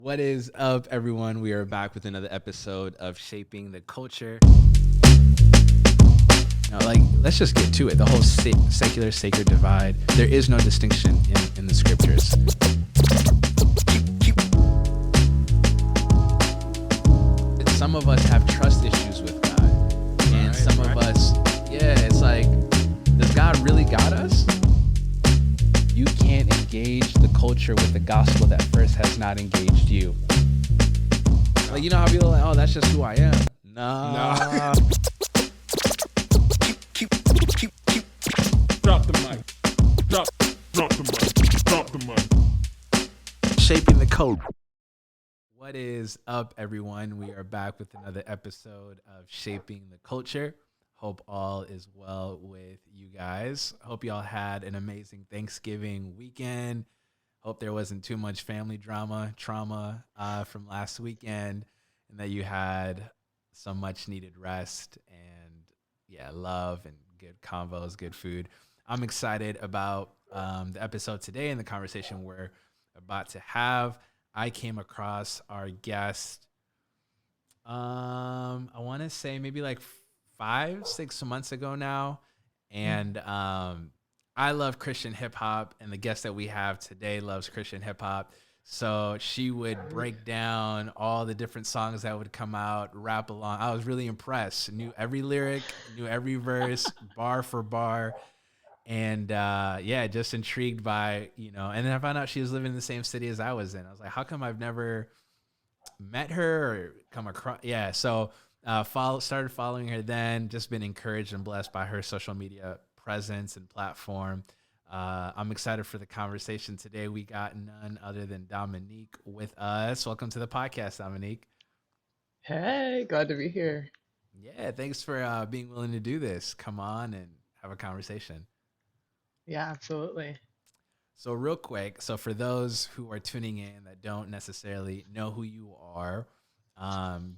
What is up, everyone? We are back with another episode of Shaping the Culture. Let's just get to it. The whole secular sacred divide. There is no distinction in the scriptures. Some of us have trust issues with God, and some of us, it's like, does God really got us? You can't engage the culture with the gospel that first has not engaged you. Like, you know how people are like, oh, that's just who I am. Nah. Drop the mic. Drop the mic. Drop the mic. Shaping the code. What is up, everyone? We are back with another episode of Shaping the Culture. Hope all is well with you guys. Hope y'all had an amazing Thanksgiving weekend. Hope there wasn't too much family trauma from last weekend, and that you had some much needed rest and love and good convos, good food. I'm excited about the episode today and the conversation we're about to have. I came across our guest, I want to say maybe like 5-6 months ago now. And I love Christian hip hop, and the guest that we have today loves Christian hip hop. So she would break down all the different songs that would come out, rap along. I was really impressed. Knew every lyric, knew every verse, bar for bar. And just intrigued by, and then I found out she was living in the same city as I was in. I was like, how come I've never met her or come across? Yeah. So started following her then, just been encouraged and blessed by her social media presence and platform. I'm excited for the conversation today. We got none other than Dominique with us. Welcome to the podcast, Dominique. Hey, glad to be here. Yeah, thanks for being willing to do this. Come on and have a conversation. Yeah, absolutely. So real quick, so for those who are tuning in that don't necessarily know who you are,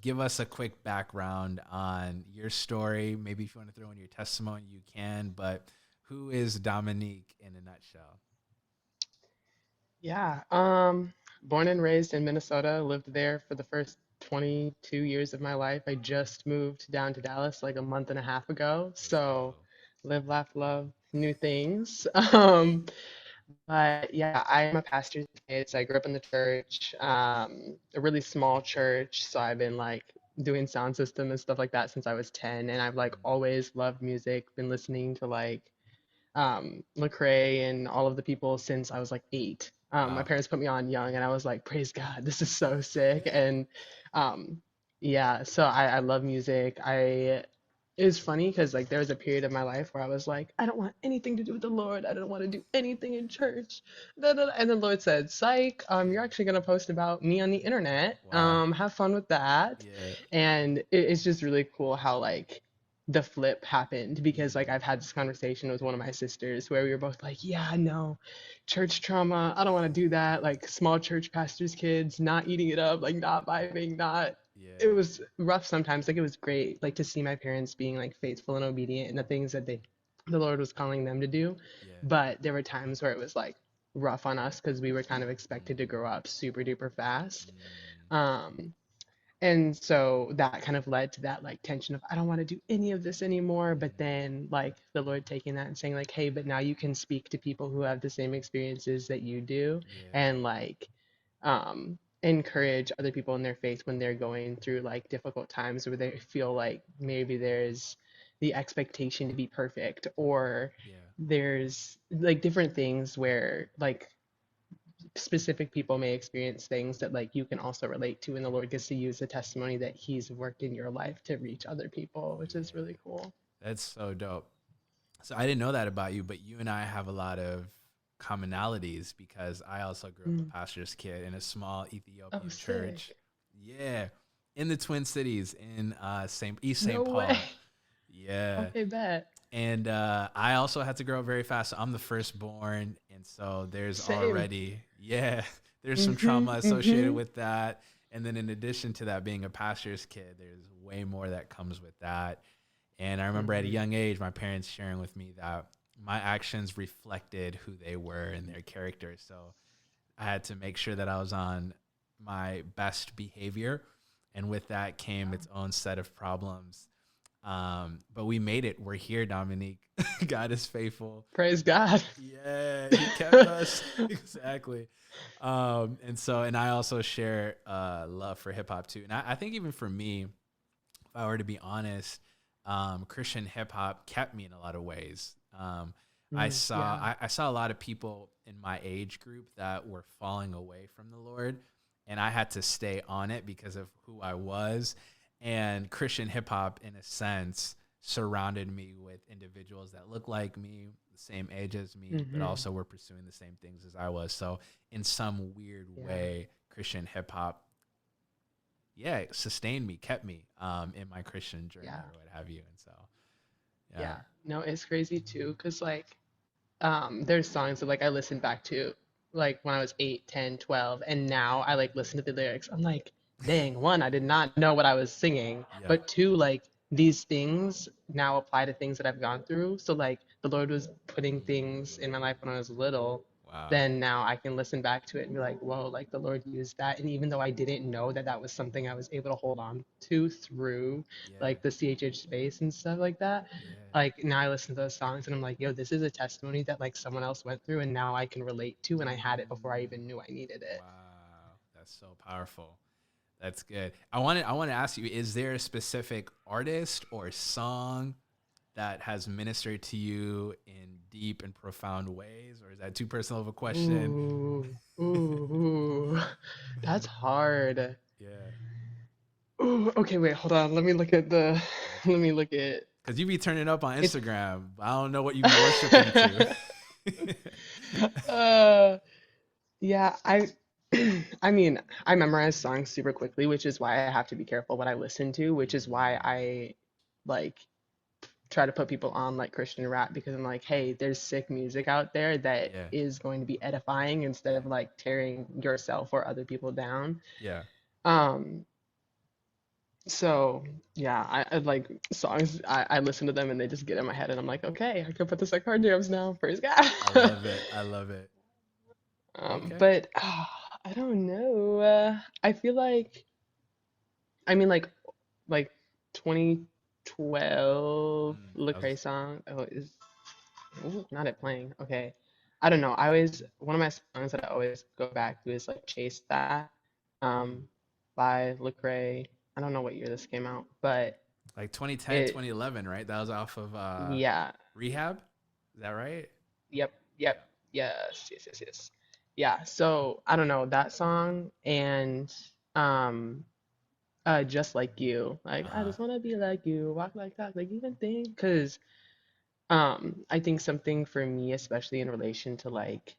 give us a quick background on your story. Maybe if you want to throw in your testimony, you can, but who is Dominique in a nutshell? Yeah, born and raised in Minnesota, lived there for the first 22 years of my life. I just moved down to Dallas like a month and a half ago. Let's So go. live, laugh, love, new things. But yeah, I'm a pastor's kid. So I grew up in the church, a really small church. So I've been like doing sound system and stuff like that since I was 10. And I've like always loved music, been listening to like Lecrae and all of the people since I was like 8. My Wow. parents put me on young, and I was like, praise God, this is so sick. And um, yeah, so I love music. It was funny because like there was a period of my life where I was like, I don't want anything to do with the Lord. I don't want to do anything in church. Da, da, da. And the Lord said, Psych, you're actually gonna post about me on the internet. Wow. Have fun with that. Yeah. And it's just really cool how like the flip happened because like I've had this conversation with one of my sisters where we were both like, yeah, no, church trauma, I don't want to do that. Like small church pastors' kids, not eating it up, like not vibing, not. It Yeah. was rough sometimes. Like it was great, like to see my parents being like faithful and obedient in the things that the Lord was calling them to do. Yeah. But there were times where it was like rough on us because we were kind of expected to grow up super duper fast. Mm. Um, and so that kind of led to that like tension of I don't want to do any of this anymore. But then like the Lord taking that and saying like, hey, but now you can speak to people who have the same experiences that you do Yeah. and like encourage other people in their faith when they're going through like difficult times where they feel like maybe there's the expectation to be perfect or Yeah. there's like different things where like specific people may experience things that like you can also relate to and the Lord gets to use the testimony that he's worked in your life to reach other people, which is Yeah. really cool. That's so dope. So I didn't know that about you, but you and I have a lot of commonalities because I also grew up a Mm. pastor's kid in a small Oh, Ethiopian church. sick. Yeah. In the Twin Cities in St. No way. Paul. Yeah. Okay, bet. And I also had to grow up very fast. So I'm the firstborn. And so Same. there's some Mm-hmm. trauma associated Mm-hmm. with that. And then in addition to that, being a pastor's kid, there's way more that comes with that. And I remember at a Mm-hmm. young age, my parents sharing with me that my actions reflected who they were and their character. So I had to make sure that I was on my best behavior, and with that came its own set of problems. But we made it. We're here, Dominique. God is faithful. Praise God. Yeah, he kept us. Exactly. And I also share love for hip hop too. And I think even for me, if I were to be honest, Christian hip hop kept me in a lot of ways. Yeah. I saw a lot of people in my age group that were falling away from the Lord, and I had to stay on it because of who I was. And Christian hip hop, in a sense, surrounded me with individuals that look like me, the same age as me, but Hmm. also were pursuing the same things as I was. So in some weird Yeah. way, Christian hip hop, yeah, it sustained me, kept me in my Christian journey Yeah. or what have you. And so, yeah, Yeah. No, it's crazy too, because like there's songs that like I listened back to like when I was 8, 10, 12, and now I like listen to the lyrics. I'm like, dang, one, I did not know what I was singing, yeah, but two, like these things now apply to things that I've gone through. So like the Lord was putting things in my life when I was little, wow, then now I can listen back to it and be like, whoa, like the Lord used that. And even though I didn't know that that was something I was able to hold on to through yeah, like the CHH space and stuff like that, yeah. like now I listen to those songs and I'm like, yo, this is a testimony that like someone else went through and now I can relate to, and I had it before I Mm, even knew I needed it. wow, that's so powerful. That's good. I want to ask you: is there a specific artist or song that has ministered to you in deep and profound ways, or is that too personal of a question? Ooh, that's hard. Yeah, Ooh, okay, wait, hold on. Let me look at the. gotcha. Let me look at Because you be turning up on it's. Instagram. I don't know what you be worshiping to. uh, yeah, I mean, I memorize songs super quickly, which is why I have to be careful what I listen to, which is why Mm, I like try to put people on like Christian rap, because I'm like, hey, there's sick music out there that yeah, is going to be edifying instead of like tearing yourself or other people down. yeah. Um, so yeah, I like songs, I listen to them and they just get in my head and I'm like, okay, I can put this like hard jams now, praise I God. love it. I love it. Okay. But I don't know. I feel like, I mean, like 2012 That was Lecrae song. Oh, is ooh, not it playing. Okay. I don't know. I always one of my songs that I always go back to is like Chase That, mm, um, by Lecrae. I don't know what year this came out, but like 2010, it 2011, right? That was off of yeah. Rehab. Is that right? Yep, Yeah. yep, yes, yes, yes, yes. Yeah, so I don't know that song and um just like you. Like Uh I huh. just wanna be like you, walk like talk like even think, 'cause I think something for me, especially in relation to like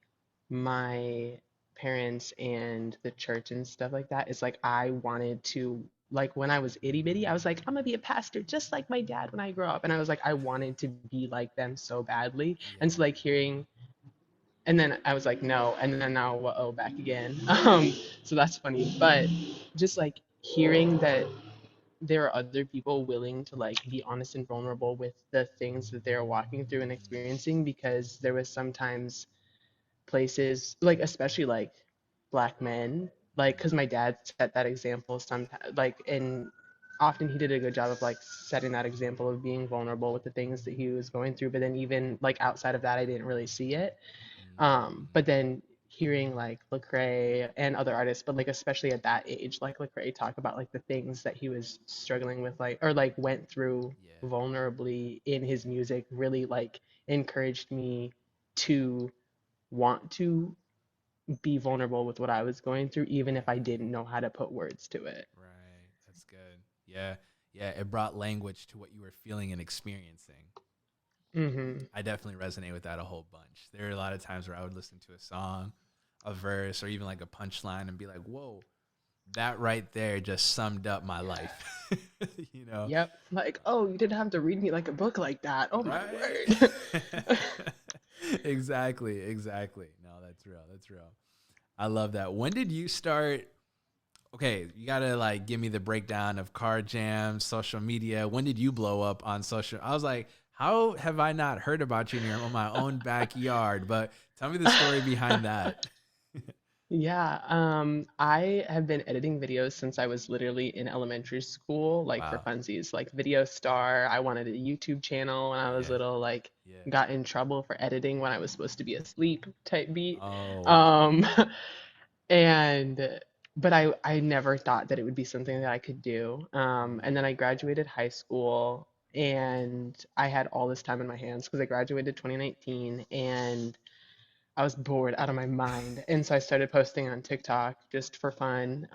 my parents and the church and stuff like that, is like I wanted to, like when I was itty bitty, I was like, I'm gonna be a pastor just like my dad when I grow up. And I was like, I wanted to be like them so badly. And so Yeah. like hearing, and then I was like, no, and then now oh back again. So that's funny. But just like hearing that there are other people willing to like be honest and vulnerable with the things that they're walking through and Mm, experiencing, because there was sometimes places like especially like black men, like because my mm, dad set that example sometimes, like, and often he did a good job of like setting that example of being vulnerable with the things that he was going through, but then even like outside of that I didn't really see it. mm. But then hearing like Lecrae and other artists, but like especially at that age, like Lecrae talk about like the things that he was struggling with, like or like went through Yeah. vulnerably in his music, really like encouraged me to want to be vulnerable with what I was going through, even if I Yeah. didn't know how to put words to it. Right. That's good. Yeah. Yeah. It brought language to what you were feeling and experiencing. Mm-hmm. I definitely resonate with that a whole bunch. There are a lot of times where I would listen to a song, a verse, or even like a punchline and be like, whoa, that right there just summed up my Yeah. life. you know? Yep. Like, oh, you didn't have to read me like a book like that. Oh my Right? word. exactly. Exactly. No, that's real. That's real. I love that. When did you start? Okay, you gotta like give me the breakdown of car jams, social media. When did you blow up on social? I was like, how have I not heard about you in my own backyard? But tell me the story behind that. Yeah, I have been editing videos since I was literally in elementary school, like for Wow. funsies, like video star. I wanted a YouTube channel when I was Yeah. little, like Yeah. got in trouble for editing when I was supposed to be asleep type beat. Oh, wow. Um, and but I never thought that it would be something that I could do. And then I graduated high school and I had all this time in my hands because I graduated 2019 and I was bored out of my mind. And so I started posting on TikTok just for fun.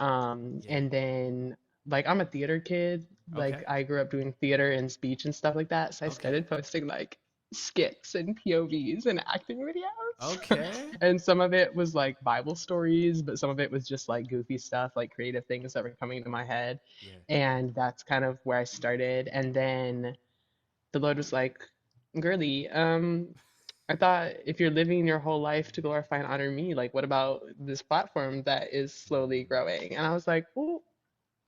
Yeah. And then, like, I'm a theater kid. Like, Okay. I grew up doing theater and speech and stuff like that. So I Okay. started posting, like, skits and POVs and acting videos. Okay. And some of it was, like, Bible stories, but some of it was just, like, goofy stuff, like creative things that were coming to my head. Yeah. And that's kind of where I started. And then the Lord was like, girly, I thought if you're living your whole life to glorify and honor me, like what about this platform that is slowly Mm, growing? And I was like, oh,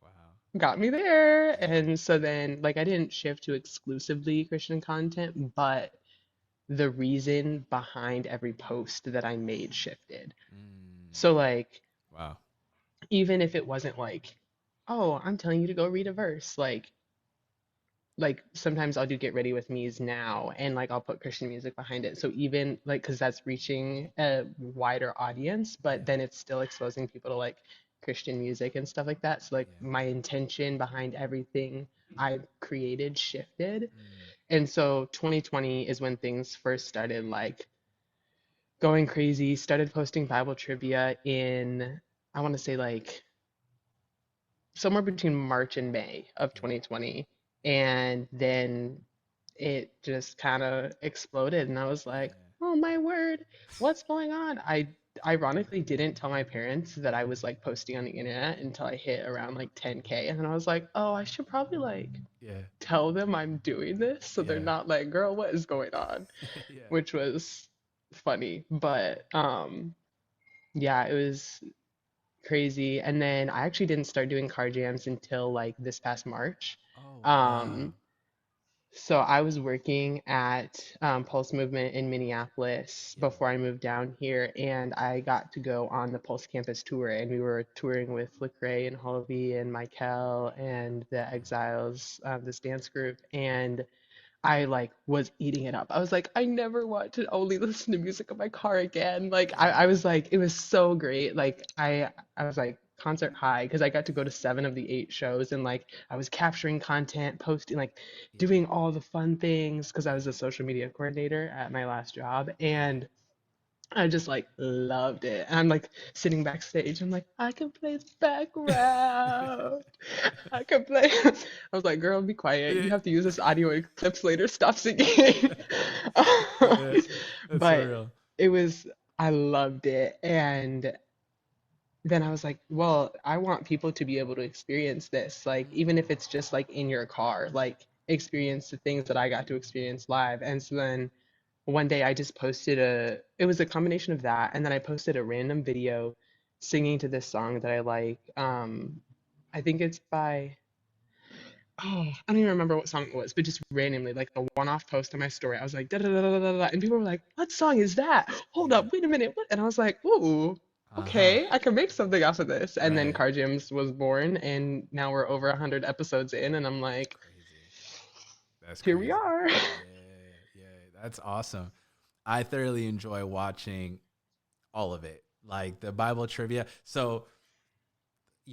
wow. got me there. Yeah. And so then like I didn't shift to exclusively Christian content, but the reason behind every post that I made shifted. Mm, So like wow. even if it wasn't like, oh, I'm telling you to go read a verse, like sometimes I'll do get ready with me's now and like I'll put Christian music behind it. So even like because that's reaching a wider audience, but Yeah. then it's still exposing people to like Christian music and stuff like that. So like Yeah. my intention behind everything I created shifted. Mm, And so 2020 is when things first started like going crazy, started posting Bible trivia in I want to say like somewhere between March and May of yeah. 2020. And then it just kind of exploded. And I was like, Yeah. oh my word, what's going on? I ironically didn't tell my parents that I was like posting on the internet until I hit around like 10K. And then I was like, oh, I should probably like Yeah. tell them I'm doing this so they're Yeah. not like, girl, what is going on? Yeah. Which was funny. But yeah, it was crazy. And then I actually didn't start doing car jams until like this past March. Oh, wow. Um, so I was working at Pulse Movement in Minneapolis Yeah. before I moved down here, and I got to go on the Pulse campus tour, and we were touring with Lecrae and Halvey and Michael and the Yeah. Exiles, this dance group, and I like was eating it up. I was like, I never want to only listen to music in my car again. Like I Yeah. was like, it was so great. Like I was like concert high because I got to go to 7 of the 8 shows and like I was capturing content, posting like Yeah. doing all the fun things because I was a Yeah. social media coordinator at my last job Yeah. and I just like loved it. And I'm like sitting backstage. I'm like, I can play the background. I can play. I was like, girl, be quiet. Yeah. You have to use this audio in clips later. Stop singing. Um, Yeah. That's so but real. it was, I loved it. And then I was like, well, I want people to be able to experience this. Like, even if Mm, it's just like in your car, like experience the things that I got to experience live. And so then one day I just posted it was a combination of that, and then I posted a random video singing to this song that I like. I think it's by, oh, I don't even remember what song it was, but just randomly, like a one-off post on my story. I was like, da da da da da da, and people were like, what song is that? Hold yeah. up, wait a minute, what? And I was like, ooh, Uh-huh. okay, I can make something off of this. And then Right. Car Gyms was born, and now we're over 100 episodes in, and I'm like, Crazy. That's here we crazy. are. Yeah. Yeah. That's awesome. I thoroughly enjoy watching all of it, like the Bible trivia. So,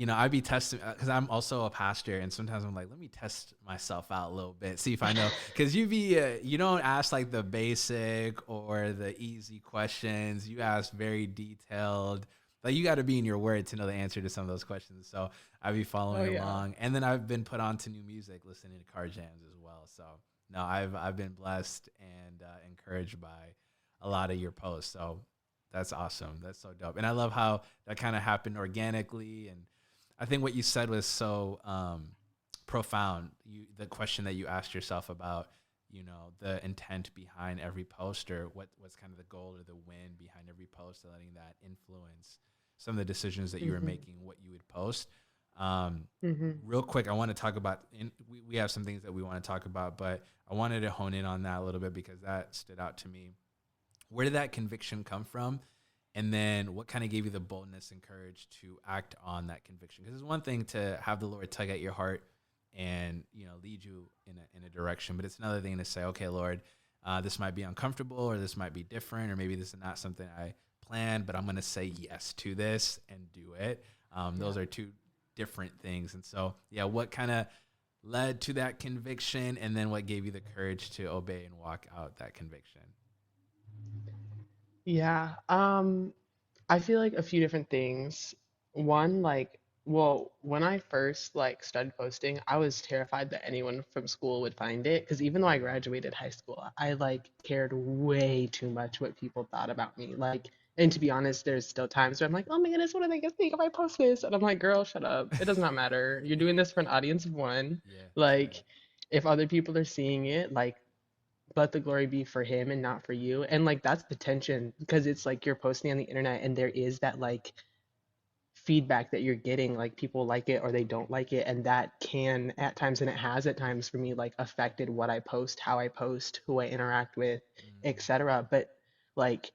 I'd be testing because I'm also a pastor, and sometimes I'm like, let me test myself out a little bit, see if I know. Because you don't ask like the basic or the easy questions. You ask very detailed. Like you got to be in your word to know the answer to some of those questions. So I'd be Oh following yeah. along, and then I've been put on to new music, listening to car jams as well. So no, I've been blessed and encouraged by a lot of your posts. So that's awesome. That's so dope, and I love how that kind of happened organically and I think what you said was so profound. The question that you asked yourself about, the intent behind every post, or what's kind of the goal or the win behind every post, and letting that influence some of the decisions that you were Mhm. making, what you would post. Um, Mhm. Real quick, I want to talk about. We have some things that we want to talk about, but I wanted to hone in on that a little bit because that stood out to me. Where did that conviction come from? And then what kind of gave you the boldness and courage to act on that conviction? Because it's one thing to have the Lord tug at your heart and lead you in a direction, but it's another thing to say, okay, Lord, this might be uncomfortable, or this might be different, or maybe this is not something I planned, but I'm going to say yes to this and do it. Yeah. Those are two different things. And so, yeah, what kind of led to that conviction, and then what gave you the courage to obey and walk out that conviction? Yeah. I feel like a few different things. One, like, well, when I first like started posting, I was terrified that anyone from school would find it because even though I graduated high school, I like cared way too much what people thought about me. Like, and to be honest, there's still times where I'm like, oh my goodness, what are they gonna think if I post this? And I'm like, girl, shut up. It does not matter. You're doing this for an audience of one. Yeah, that's Like, right. if other people are seeing it, like let the glory be for him and not for you. And like that's the tension because it's like you're posting on the internet and there is that like feedback that you're getting, like people like it or they don't like it, and that can at times, and it has at times for me, like affected what I post, how I post, who I interact with, Mm, etc. But like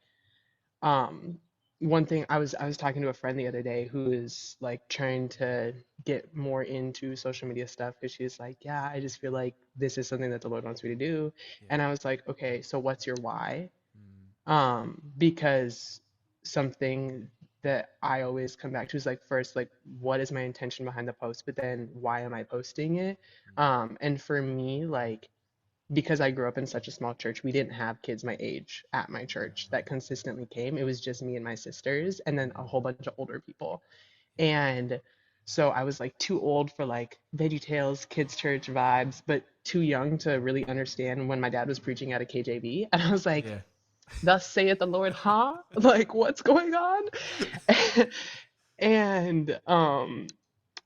um one thing I was talking to a friend the other day who is like trying to get more into social media stuff because she's like, yeah, I just feel like this is something that the Lord wants me to do. yeah. And I was like, okay, so what's your why? Mm, Because something that I always come back to is like first, like what is my intention behind the post, but then why am I posting it? mm, And for me, like because I grew up in such a small church, we didn't have kids my age at my church that consistently came. It was just me and my sisters, and then a mm, whole bunch of older people. yeah. And so I was like too old for like Veggie Tales, kids church vibes, but too young to really understand when my dad was preaching at a KJV. And I was like, Yeah. thus saith the Lord, huh? Like, what's going on? And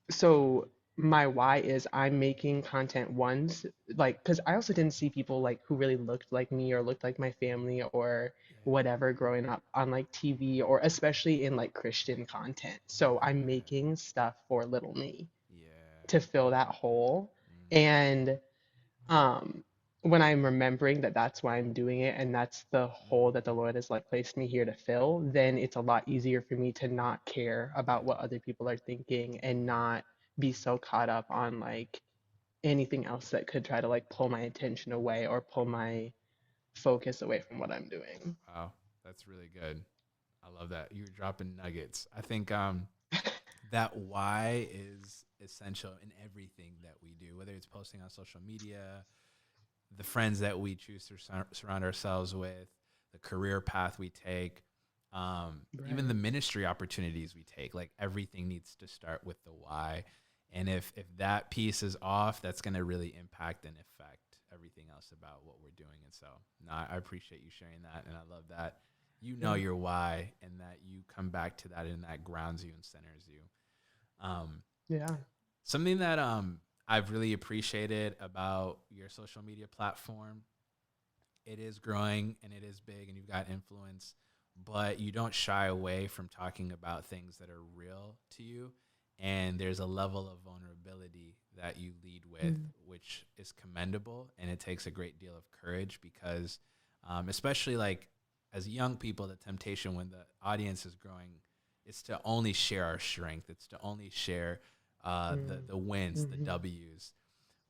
so my why is I'm making content ones like because I also didn't see people like who really looked like me or looked like my family or Yeah. whatever growing up on like TV or especially in like Christian content. So I'm Yeah. making stuff for little me Yeah. to fill that hole. Mm, And um when I'm remembering that that's why I'm doing it and that's the hole that the mm, Lord has like placed me here to fill, then it's a lot easier for me to not care yeah. about what other people are thinking and Yeah. not be so caught up on like anything else that could try to like pull my attention away or pull my focus away from what I'm doing. Wow. That's really good. I love that. You're dropping nuggets. I think that why is essential in everything that we do, whether it's posting on social media, the friends that we choose to surround ourselves with, the career path we take, even the Right. ministry opportunities we take. Like everything needs to start with the why. And if that piece is off, that's going to really impact and affect everything else about what we're doing. And so, no, I appreciate you sharing that, and I love that you know Yeah. your why and that you come back to that and that grounds you and centers you. Um, Yeah. Something that I've really appreciated about your social media platform, it is growing and it is big and you've got influence, but you don't shy away from talking about things that are real to you. And there's a level of vulnerability that you lead with, Mm. which is commendable. And it takes a great deal of courage because, especially like as young people, the temptation when the audience is growing is to only share our strength, it's to only share Mm. the wins, the Hmm. W's,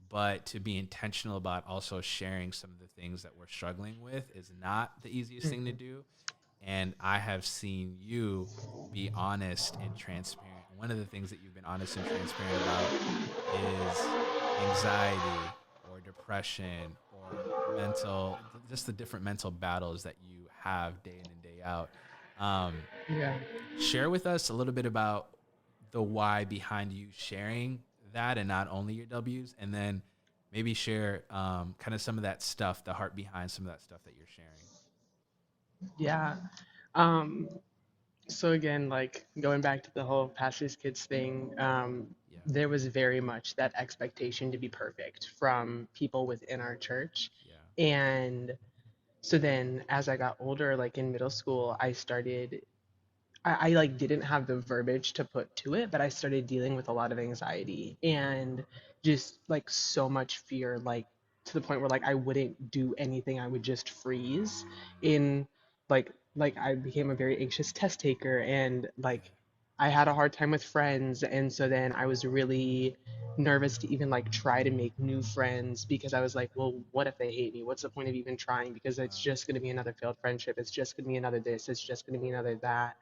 but to be intentional about also sharing some of the things that we're struggling with is not the easiest thing to Hmm. do. And I have seen you be honest and transparent. One of the things that you've been honest and transparent about is anxiety or depression or just the different mental battles that you have day in and day out. Um, Yeah. Share with us a little bit about the why behind you sharing that and not only your W's, and then maybe share kind of some of that stuff, the heart behind some of that stuff that you're sharing. Yeah. Um, so again, like going back to the whole pastor's kids thing, Yeah, there was very much that expectation to be perfect from people within our church. yeah, And so then as I got older, like in middle school, I like didn't have the verbiage to put to it, but I started dealing with a lot of anxiety and just like so much fear, like to the point where like I wouldn't do anything. I would just freeze mm, in like I became a very anxious test taker, and Yeah. like I had a hard time with friends, and so then I was really nervous to even like try to make new friends because I was like, well, what if they hate me? What's the point of even trying? Because it's Wow. just going to be another failed friendship. It's just going to be another this. It's just going to be another that.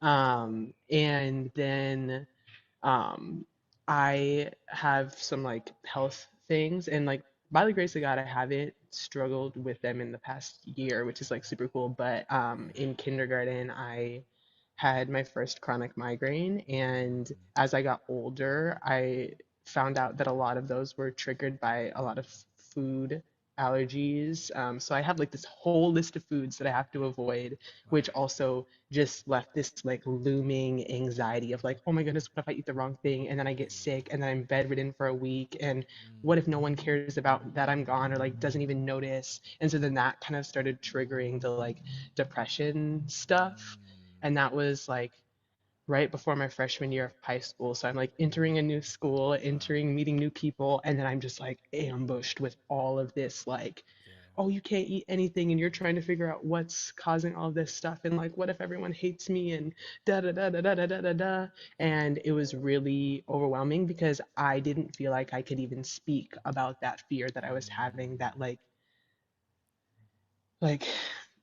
Yeah. And then um, I have some like health things, and like by the grace of God, I haven't struggled with them in the past year, which is like super cool. But Yeah. in kindergarten, I had my first chronic migraine, and Mm. as I got older, I found out that a lot of those were triggered by a lot of food allergies. So I have like this whole list of foods that I have to avoid, which Wow. also just left this like looming anxiety of like, oh my goodness, what if I eat the wrong thing and then I get Yeah. sick and then I'm bedridden for a week, and Mm. what if no one cares about that I'm gone or like doesn't even notice? And so then that kind of started triggering the like depression stuff. Mm. And that was like right before my freshman year of high school. So I'm like entering a new school, Wow. entering, meeting new people, and then I'm just like ambushed with all of this like, Yeah. oh, you can't eat anything and you're trying to figure out what's causing all this stuff, and like what if everyone hates me and da da da da da da da da da. Yeah. And it was really overwhelming because I didn't feel like I could even speak about that fear that I was having, Mm. that like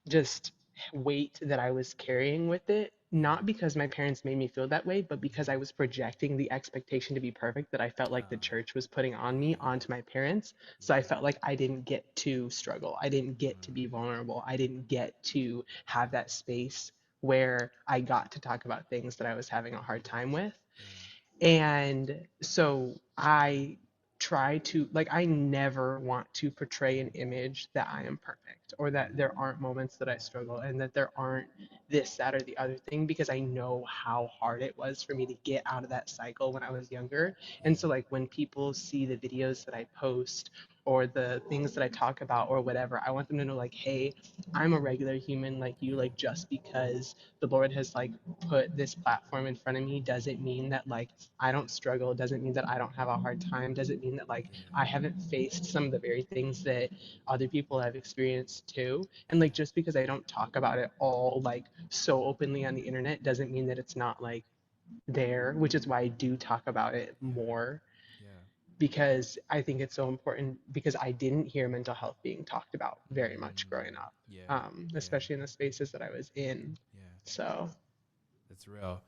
just weight that I was carrying with it, Yeah. not because my parents made me feel that way, but because I was projecting the expectation to be perfect that I felt like the church was putting on me Yeah. onto my parents. So I Yeah. felt like I didn't get to struggle. I didn't get to be Mm. vulnerable. I didn't get to have that space where I got to talk about things that I was having a hard time with. Yeah. And so I try to, like, I never want to portray an image that I am perfect or that there aren't moments that I struggle and that there aren't this, that, or the other thing, because I know how hard it was for me to get out of that cycle when I was younger. And Yeah. so, like, when people see the videos that I post or the things that I talk about or whatever, I want them to know, like, hey, I'm a regular human like you. Yeah. Like, just because the Lord has, like, put this platform in front of me doesn't mean that, like, I don't struggle, doesn't mean that I don't have a hard time, doesn't mean that like Yeah. I haven't faced some of the very things that other people have experienced too. And Yeah. like just because I don't talk about it all like so openly on the internet doesn't mean that it's not like there, which is why I do talk about it Yeah. more, Yeah. because I think it's so important, because I didn't hear mental health being talked about very much growing Mm. up, Yeah. Yeah. especially in the spaces that I was in. Yeah. So That's real.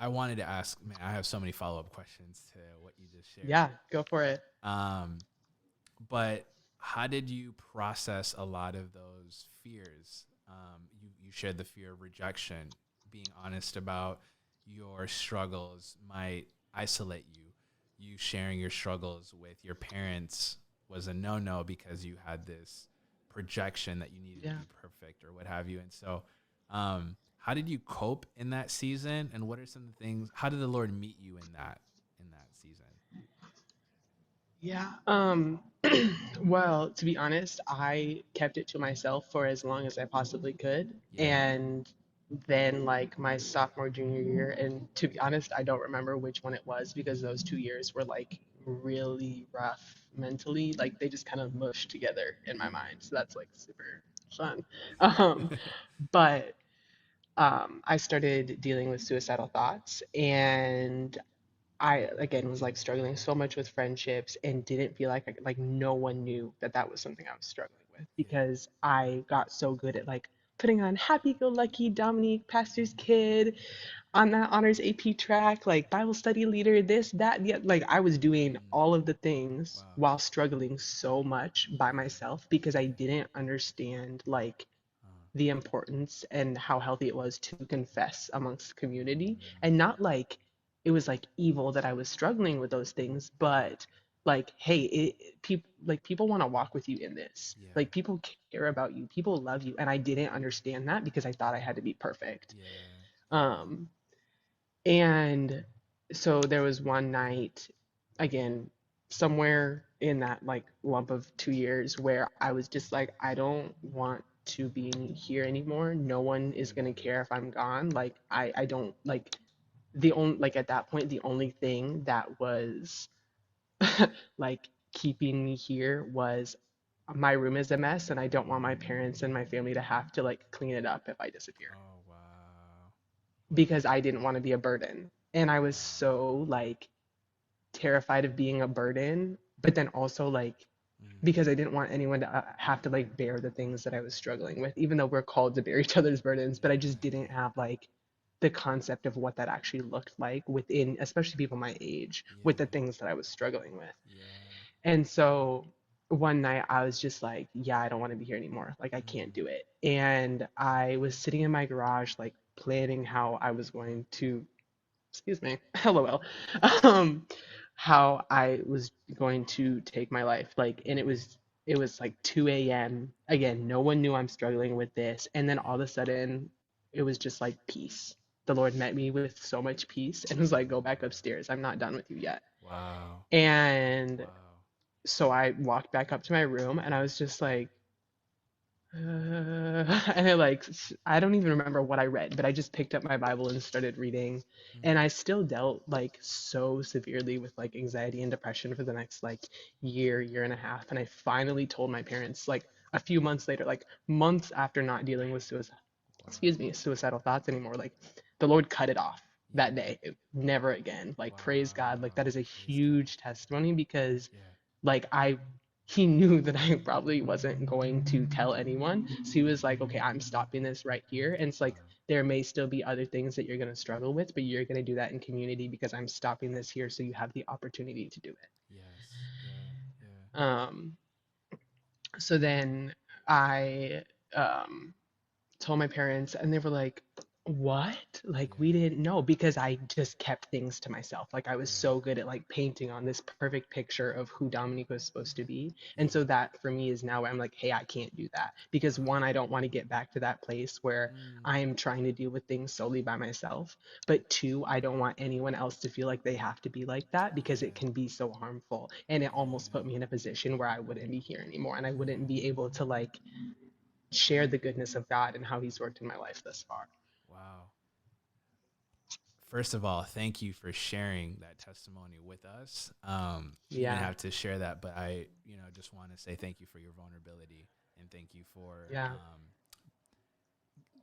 I wanted to ask, man, I have so many follow-up questions to what you just shared. yeah, go for it. Um, but how did you process a lot of those fears? You shared the fear of rejection. Being honest about your struggles might isolate you. You sharing your struggles with your parents was a no-no because you had this projection that you needed to Yeah. be perfect or what have you. And so, how did you cope in that season? And what are some of the things? How did the Lord meet you in that season? Yeah. Well, to be honest, I kept it to myself for as long as I possibly could. Yeah. And then like my sophomore, junior year, and to be honest, I don't remember which one it was because those 2 years were like really rough mentally. Like they just kind of mushed together in my mind. So that's like super fun. Um, but I started dealing with suicidal thoughts, and I again was like struggling so much with friendships and didn't feel like like no one knew that that was something I was struggling with, Yeah. because I got so good at like putting on happy-go-lucky Dominique, pastor's kid, on that honors AP track, like Bible study leader, this, that, yeah, like I was doing Mm. all of the things Wow. while struggling so much by Yeah. myself because I Yeah. didn't understand like Uh, the importance and how healthy it was to confess amongst the community, mm. and not like it was like evil that I was struggling with those things, Yeah. but like hey, people want to walk with you in this, Yeah. like people care about you, people love you, and I didn't understand that because I thought I had to be perfect. Yeah. Yeah. um and so there was one night, again, somewhere in that like lump of 2 years, where I was just like, I don't want to be here anymore. No one is gonna Mm. care if I'm gone. Like I don't like, the only like at that point the only thing that was like keeping me here was my room is a mess and I don't want my parents and my family to have to like clean it up if I disappear Oh wow. because I didn't want to be a burden. And I was Wow. so like terrified of being a burden, but then also like Mm, because I didn't want anyone to have to like bear the things that I was struggling with, even though we're called to bear each other's burdens, but I just yeah. didn't have like the concept of what that actually looked like within, especially people my age, with the Yeah. things that I was struggling with. Yeah. And so one night I was just like, yeah, I don't want to be here anymore. Like, I can't Mm, do it. And I was sitting in my garage, like, planning how I was going to, excuse me, LOL, um, how I was going to take my life. Like, and it was like 2 a.m. Again, no one knew I'm struggling with this. And then all of a sudden, it was just like peace. The Lord met me with so much peace and was like, go back upstairs. I'm not done with you yet. wow. And Wow. so I walked back up to my room and I was just like, and I like I don't even remember what I read, but I just picked up my Bible and started reading. And Mm, I still dealt like so severely with like anxiety and depression for the next like year and a half. And I finally told my parents like a few months later, like months after not dealing with wow. suicidal thoughts anymore, like the Lord cut it off that Yeah. day. Never again. Like praise God. Like Wow. that is a Praise God. huge testimony because Yeah. like he knew that I probably wasn't going to tell anyone. So he was like, okay, I'm stopping this right here. And it's like, Wow. there may still be other things that you're going to struggle with, but you're going to do that in community because I'm stopping this here so you have the opportunity to do Yes. Yeah. Yeah. it. So then I um, told my parents and they were like, what? Like we Yeah. didn't know because I just kept things to myself. Like I was Yeah. so good at like painting on this perfect picture of who Dominique was supposed to be. And Yeah. so that for me is now where I'm like, hey, I can't do that because one, I Wow. don't want to get back to that place where Mm, I am trying to deal with things solely by myself. But two, I don't want anyone else to feel like they have to be like that because it yeah. can be so harmful. And it almost put Yeah. me in a position where I wouldn't be here anymore and I wouldn't be able to like share the goodness of God and how he's worked in my life thus far. Wow. First of all, thank you for sharing that testimony with us. You didn't Yeah. have to share that, but I, just want to say thank you for your vulnerability and thank you for Yeah.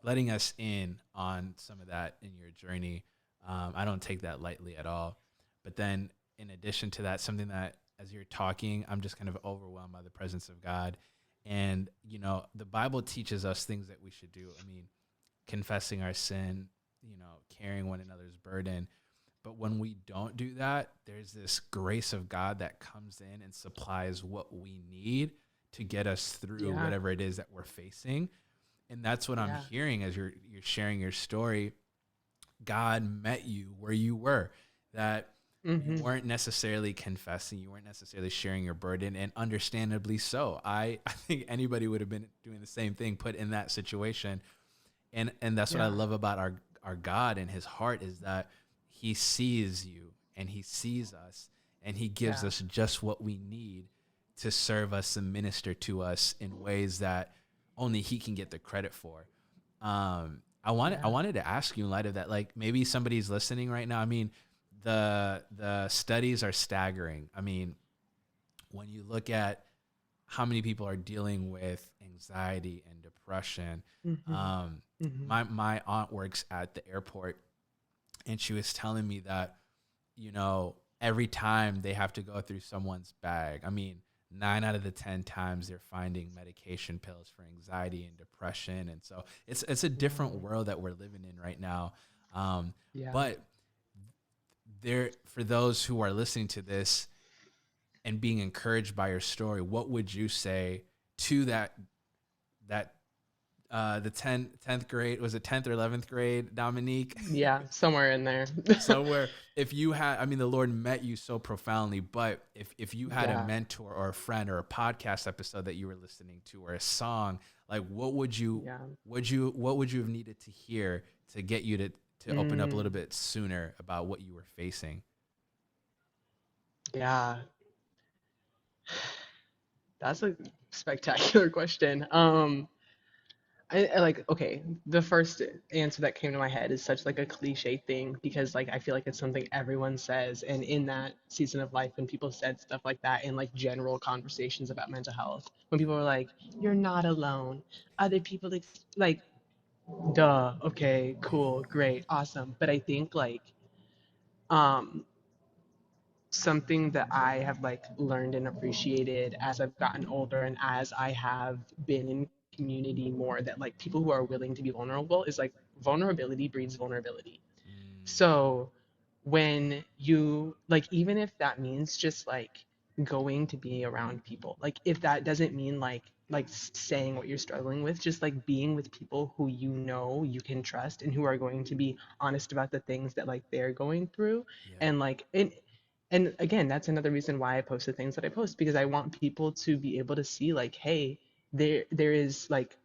letting us in on some of that in your journey. I don't take that lightly at all. But then, in addition to that, something that as you're talking, I'm just kind of overwhelmed by the presence of God. And, the Bible teaches us things that we should do. I mean, confessing our sin, carrying one another's burden. But when we don't do that, there's this grace of God that comes in and supplies what we need to get us through Yeah. whatever it is that we're facing. And that's what I'm Yeah. hearing as you're sharing your story. God met you where you were, that you Mm-hmm. weren't necessarily confessing, you weren't necessarily sharing your burden, and understandably so. I think anybody would have been doing the same thing, put in that situation. And that's what I Yeah. love about our God and his heart is that he sees you and he sees us and he gives Yeah. us just what we need to serve us and minister to us in ways that only he can get the credit for. I Yeah. wanted to ask you in light of that, like maybe somebody's listening right now. I mean, the studies are staggering. I mean, when you look at how many people are dealing with anxiety and depression. Mm-hmm. Um, Mm-hmm. my aunt works at the airport, and she was telling me that every time they have to go through someone's bag, I mean, 9 out of the 10 times they're finding medication pills for anxiety and depression, and so it's a different Wow. world that we're living in right now. Um, Yeah. but there, for those who are listening to this and being encouraged by your story, what would you say to that the 10th grade, was it 10th or 11th grade, Dominique? Yeah. Somewhere in there. Somewhere, if you had, I mean, the Lord met you so profoundly, but if you had a Yeah. mentor or a friend or a podcast episode that you were listening to or a song, like Yeah. what would you have needed to hear to get you to open up a little Mm. bit sooner about what you were facing? Yeah. That's a spectacular question. like, okay, the first answer that came to my head is such like a cliche thing because like I feel like it's something everyone says, and in that season of life when people said stuff like that in like general conversations about mental health, when people were like, "You're not alone," other people like, duh, okay, cool, great, awesome, but I think like um something that I have like learned and appreciated as I've gotten older and as I have been in community more, that like people who are willing to be vulnerable is like vulnerability breeds vulnerability. Mm, So when you like, even if that means just like going to be around people, like if that doesn't mean like saying what you're struggling with, just like being with people who you know you can trust and who are going to be honest about the things that like they're going through. yeah. And like and again, that's another reason why I post the things that I post, because I want people to be able to see like, hey, there is like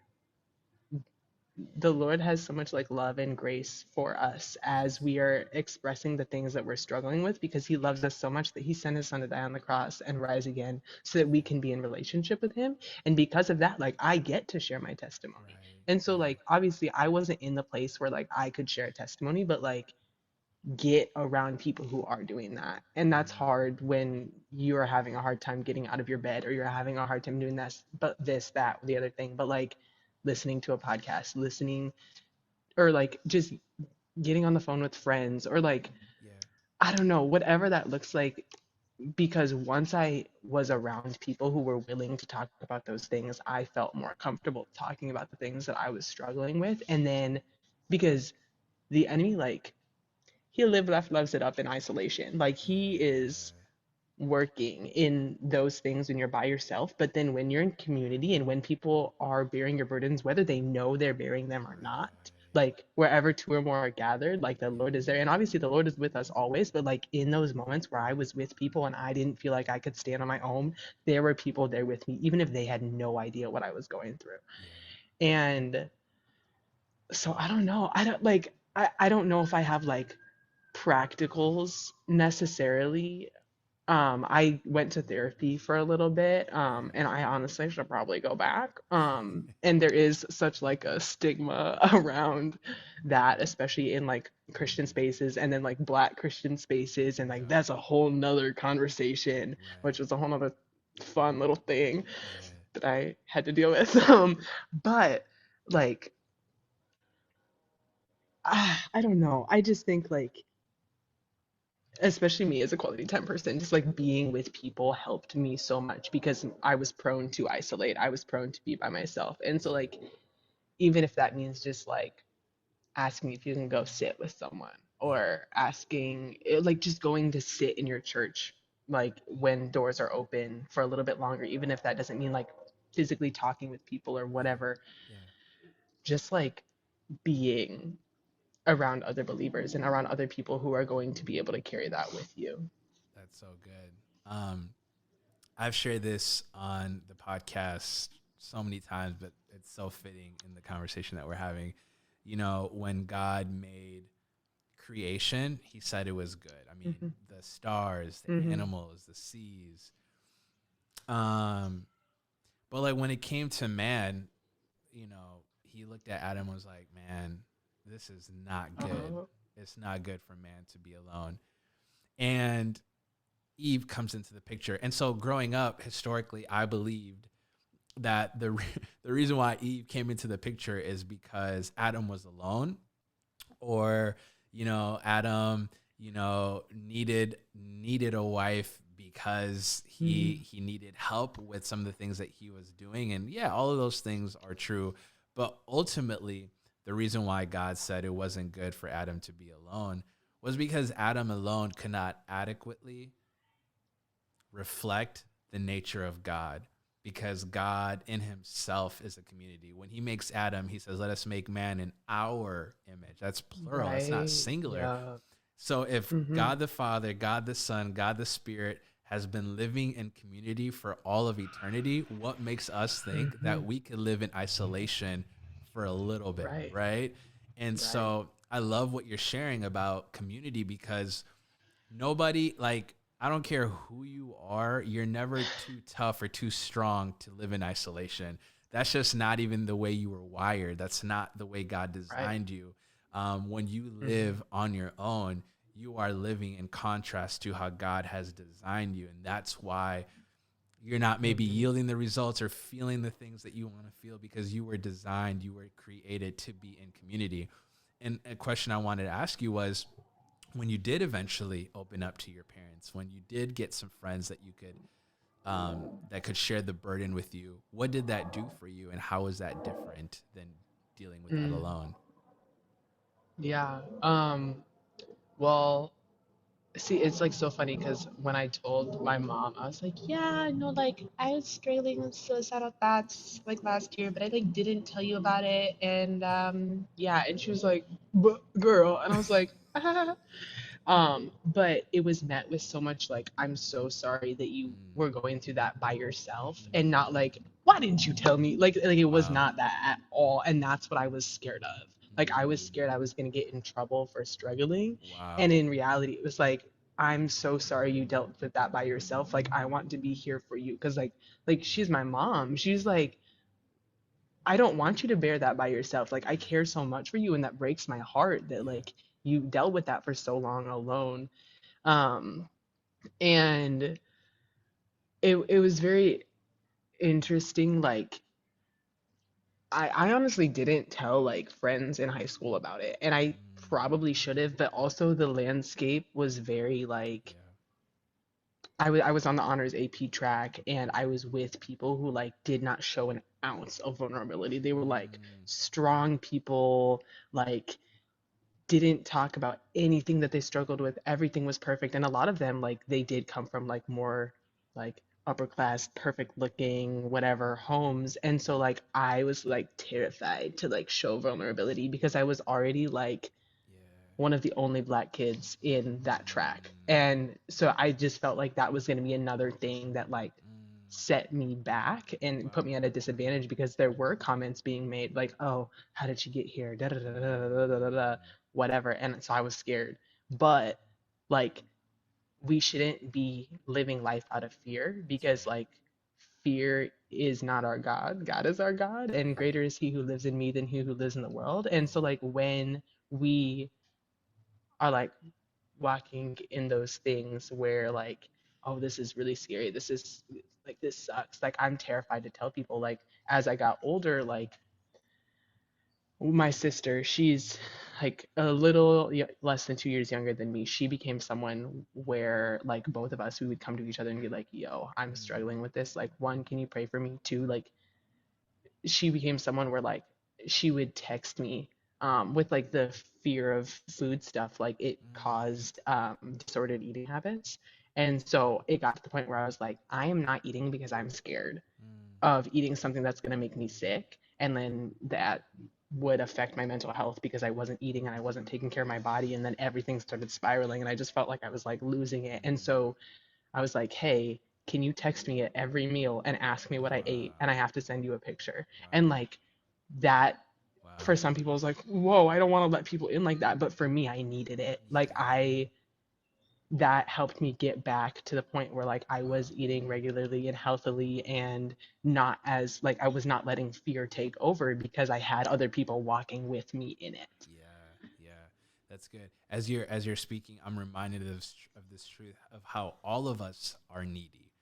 the Lord has so much like love and grace for us as Yes. we are expressing the things that we're struggling with, because he loves us so much that he sent his son to die on the cross and rise again so that we Yeah. can be in relationship with him. And because of that, like I get to share my testimony. Right. And so Yeah. like obviously I wasn't in the place where like I could share a testimony, but like get around people who are doing that. And that's Mm, hard when you are having a hard time getting out of your bed, or you're having a hard time doing this, but this, that, the other thing. But like listening to a podcast, listening, or like just getting on the phone with friends, or like, yeah. I don't know, whatever that looks like. Because once I was around people who were willing to talk about those things, I felt more comfortable talking about the things that I was struggling with. And then because the enemy, like, he live left loves it up in isolation. Like he is Yeah. working in those things when you're by yourself, but then when you're in community and when people are bearing your burdens, whether they know they're bearing them or not, Right. like wherever two or more are gathered, like the Lord is there. And obviously the Lord is with us always, but like in those moments where I was with people and I didn't feel like I could stand on my own, there were people there with me, even if they had no idea what I was going through. Yeah. And so I don't know. I don't like I don't know if I have like practicals necessarily. I went to therapy for a little bit, and I honestly should probably go back. Yeah. And there is such like a stigma around that, especially in like Christian spaces, and then like Black Christian spaces, and like Yeah. that's a whole nother conversation, which Right. was a whole nother fun little thing Yeah. that I had to deal with. But like, I don't know. I just think like, especially me as a quality time person, just like being with people helped me so much because I was prone to isolate. I was prone to be by myself. And so Yeah. like even if that means just like asking if you can go sit with someone, Yeah. or asking like just going to sit in your church like when doors are open for a little bit longer, even if that doesn't mean like physically talking with people or Yeah. whatever, Yeah. just like being around other believers and around other people who are going to be able to carry that with you. That's so good. I've shared this on the podcast so many times, but it's so fitting in the conversation that we're having. You know, when God made creation, he said it was good. I mean, Hmm. the stars, the Hmm. animals, the seas. Um, but like when it came to man, you know, he looked at Adam and was like, man, this is not good. Oh. It's not good for man to be alone. And Eve comes into the picture. And so growing up, historically, I believed that the reason why Eve came into the picture is because Adam was alone, or Adam needed a wife because Mm. he needed help with some of the things that he was doing. And yeah, all of those things are true, but ultimately the reason why God said it wasn't good for Adam to be alone was because Adam alone could not adequately reflect the nature of God, because God in himself is a community. When he makes Adam, he says, let us make man in our image. That's plural, that's not Right. singular. Yeah. So if Hmm. God the Father, God the Son, God the Spirit has been living in community for all of eternity, what makes us think Hmm. that we could live in isolation for a little bit, Right. right? And Right. so I love what you're sharing about community, because nobody, like, I don't care who you are, you're never too tough or too strong to live in isolation. That's just not even the way you were wired. That's not the way God Right. designed you. When you Mm-hmm. live on your own, you are living in contrast to how God has designed you. And that's why you're not maybe Mm-hmm. yielding the results or feeling the things that you want to feel, because you were designed, you were created to be in community. And a question I wanted to ask you was, when you did eventually open up to your parents, when you did get some friends that could share the burden with you, what did that do for you, and how is that different than dealing with that Mm. alone? Yeah. Well, see, it's like so funny because when I told my mom, I was like, yeah, no, like I was struggling with suicidal thoughts like last year, but I like didn't tell you about it. And yeah, and she was like, but girl, and I was like, but it was met with so much like, I'm so sorry that you Mm, were going through that by yourself, and mm, not like, why didn't you tell me? Like it was wow. not that at all, and that's what I was scared of. Like I was Mm, scared I was gonna get in trouble for struggling, and wow. in reality, it was like, I'm so sorry you dealt with that by yourself. Like I want to be here for you, because like she's my mom. She's Yeah. like, I don't want you to bear that by yourself. Like I care so much for you, and that breaks my heart that Yeah. like you dealt with that for so long alone. Um, and it was very interesting. Like I honestly didn't tell like friends in high school about it, and I Mm, probably should have, but also the landscape was very like, yeah. I was on the honors AP track, and I was with people who like did not show an ounce of vulnerability. They were like Mm, strong people, like didn't talk about anything that they struggled with. Everything was perfect. And a lot of them, like, they did come from like more like upper class, perfect looking, whatever homes. And so, like, I was like terrified to like show vulnerability because I was already like yeah. one of the only black kids in that track. Mm, And so I just felt like that was going to be another thing that like mm, set me back and put wow. me at a disadvantage, because there were comments being made like, "Oh, how did she get here?" Da da da da da da da da, Mm, whatever. And so I was scared. But like we shouldn't be living life out of fear, that's because right. like fear is not our God. God is our God, and Yeah. greater is he who lives in me than he who lives in the world. And so Yeah. like when we are like walking in those things where like, oh, this is really scary, this is like, this sucks, like I'm terrified to tell people. Like as I got older, like my sister, she's like a little less than 2 years younger than me. She became someone where like both of us, we would come to each other and be like, yo, I'm Mm, struggling with this, like, one, can you pray for me? Two, like, she became someone where like she would text me with like the fear of food stuff, like it mm, caused disordered eating habits. And so it got to the point where I was like, I am not eating because I'm scared mm, of eating something that's going to make me sick, and then that would affect my mental health because I wasn't eating and I wasn't taking care of my body, and then everything started spiraling and I just felt like I was like losing it. And mm, so I was like, hey, can you text me at every meal and ask me what I ate? And I wow. have to send you a picture. And Wow. like that, for Wow. some people, is like, whoa, I don't want to let people in like that. But for me, I needed it. Like, Yeah. that helped me get back to the point where like I Wow. was eating regularly and healthily, and not as like I was not letting fear take over because I had other people walking with me in it. Yeah. Yeah. That's good. As you're speaking, I'm reminded of this truth of how all of us are needy.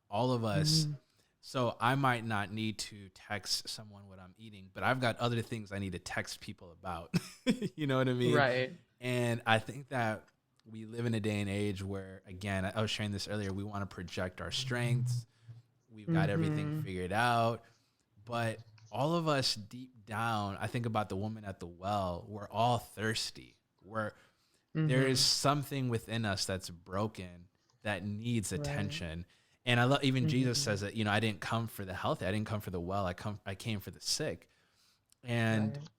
All of us. Mm, So I might not need to text someone what I'm eating, but I've got other things I need to text people about. You know what I mean? right. And I think that we live in a day and age where, again, I was sharing this earlier, we want to project our strengths. We've got everything Mm-hmm. figured out. But all of us deep down, I think about the woman at the well, we're all thirsty. There is Mm-hmm. something within us that's broken that needs Right. attention. And I love, even Jesus Mm-hmm. says that, I didn't come for the healthy. I didn't come for the well. I came for the sick. And Right.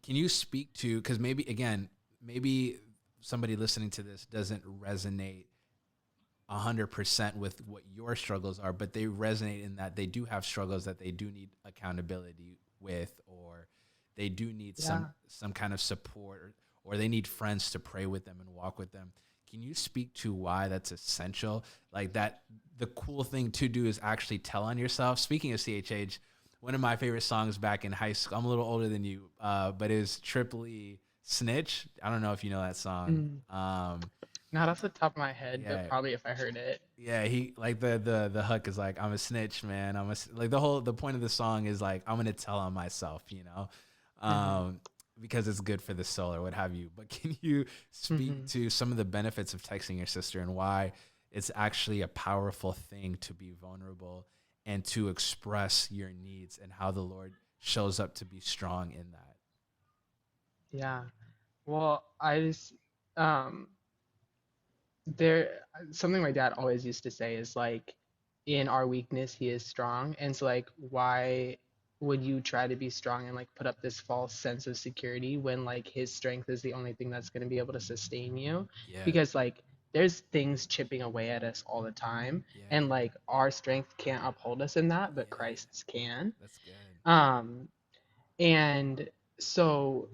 can you speak to, because maybe, again, maybe somebody listening to this doesn't resonate 100% with what your struggles are, but they resonate in that they do have struggles that they do need accountability with, or they do need Yeah. some kind of support, or they need friends to pray with them and walk with them. Can you speak to why that's essential? Like that, the cool thing to do is actually tell on yourself. Speaking of CHH, one of my favorite songs back in high school, I'm a little older than you, but it was Triply Snitch. I don't know if you know that song. Mm. Not off the top of my head, but Yeah, probably if I heard it. yeah, he like the hook is like, I'm a snitch, man. Like the point of the song is like, I'm gonna tell on myself, Hmm. um, because it's good for the soul or what have you. But can you speak Hmm. to some of the benefits of texting your sister and why it's actually a powerful thing to be vulnerable and to express your needs and how the Lord shows up to be strong in that? Yeah. Well, I just um there something my dad always used to say is like, in our weakness he is strong. And so like, why would you try to be strong and like put up this false sense of security when like his strength is the only thing that's going to be able to sustain you? Yeah, Because like there's things chipping away at us all the time, yeah, and like our strength can't uphold us in that, but yeah. Christ's can. That's good. um and so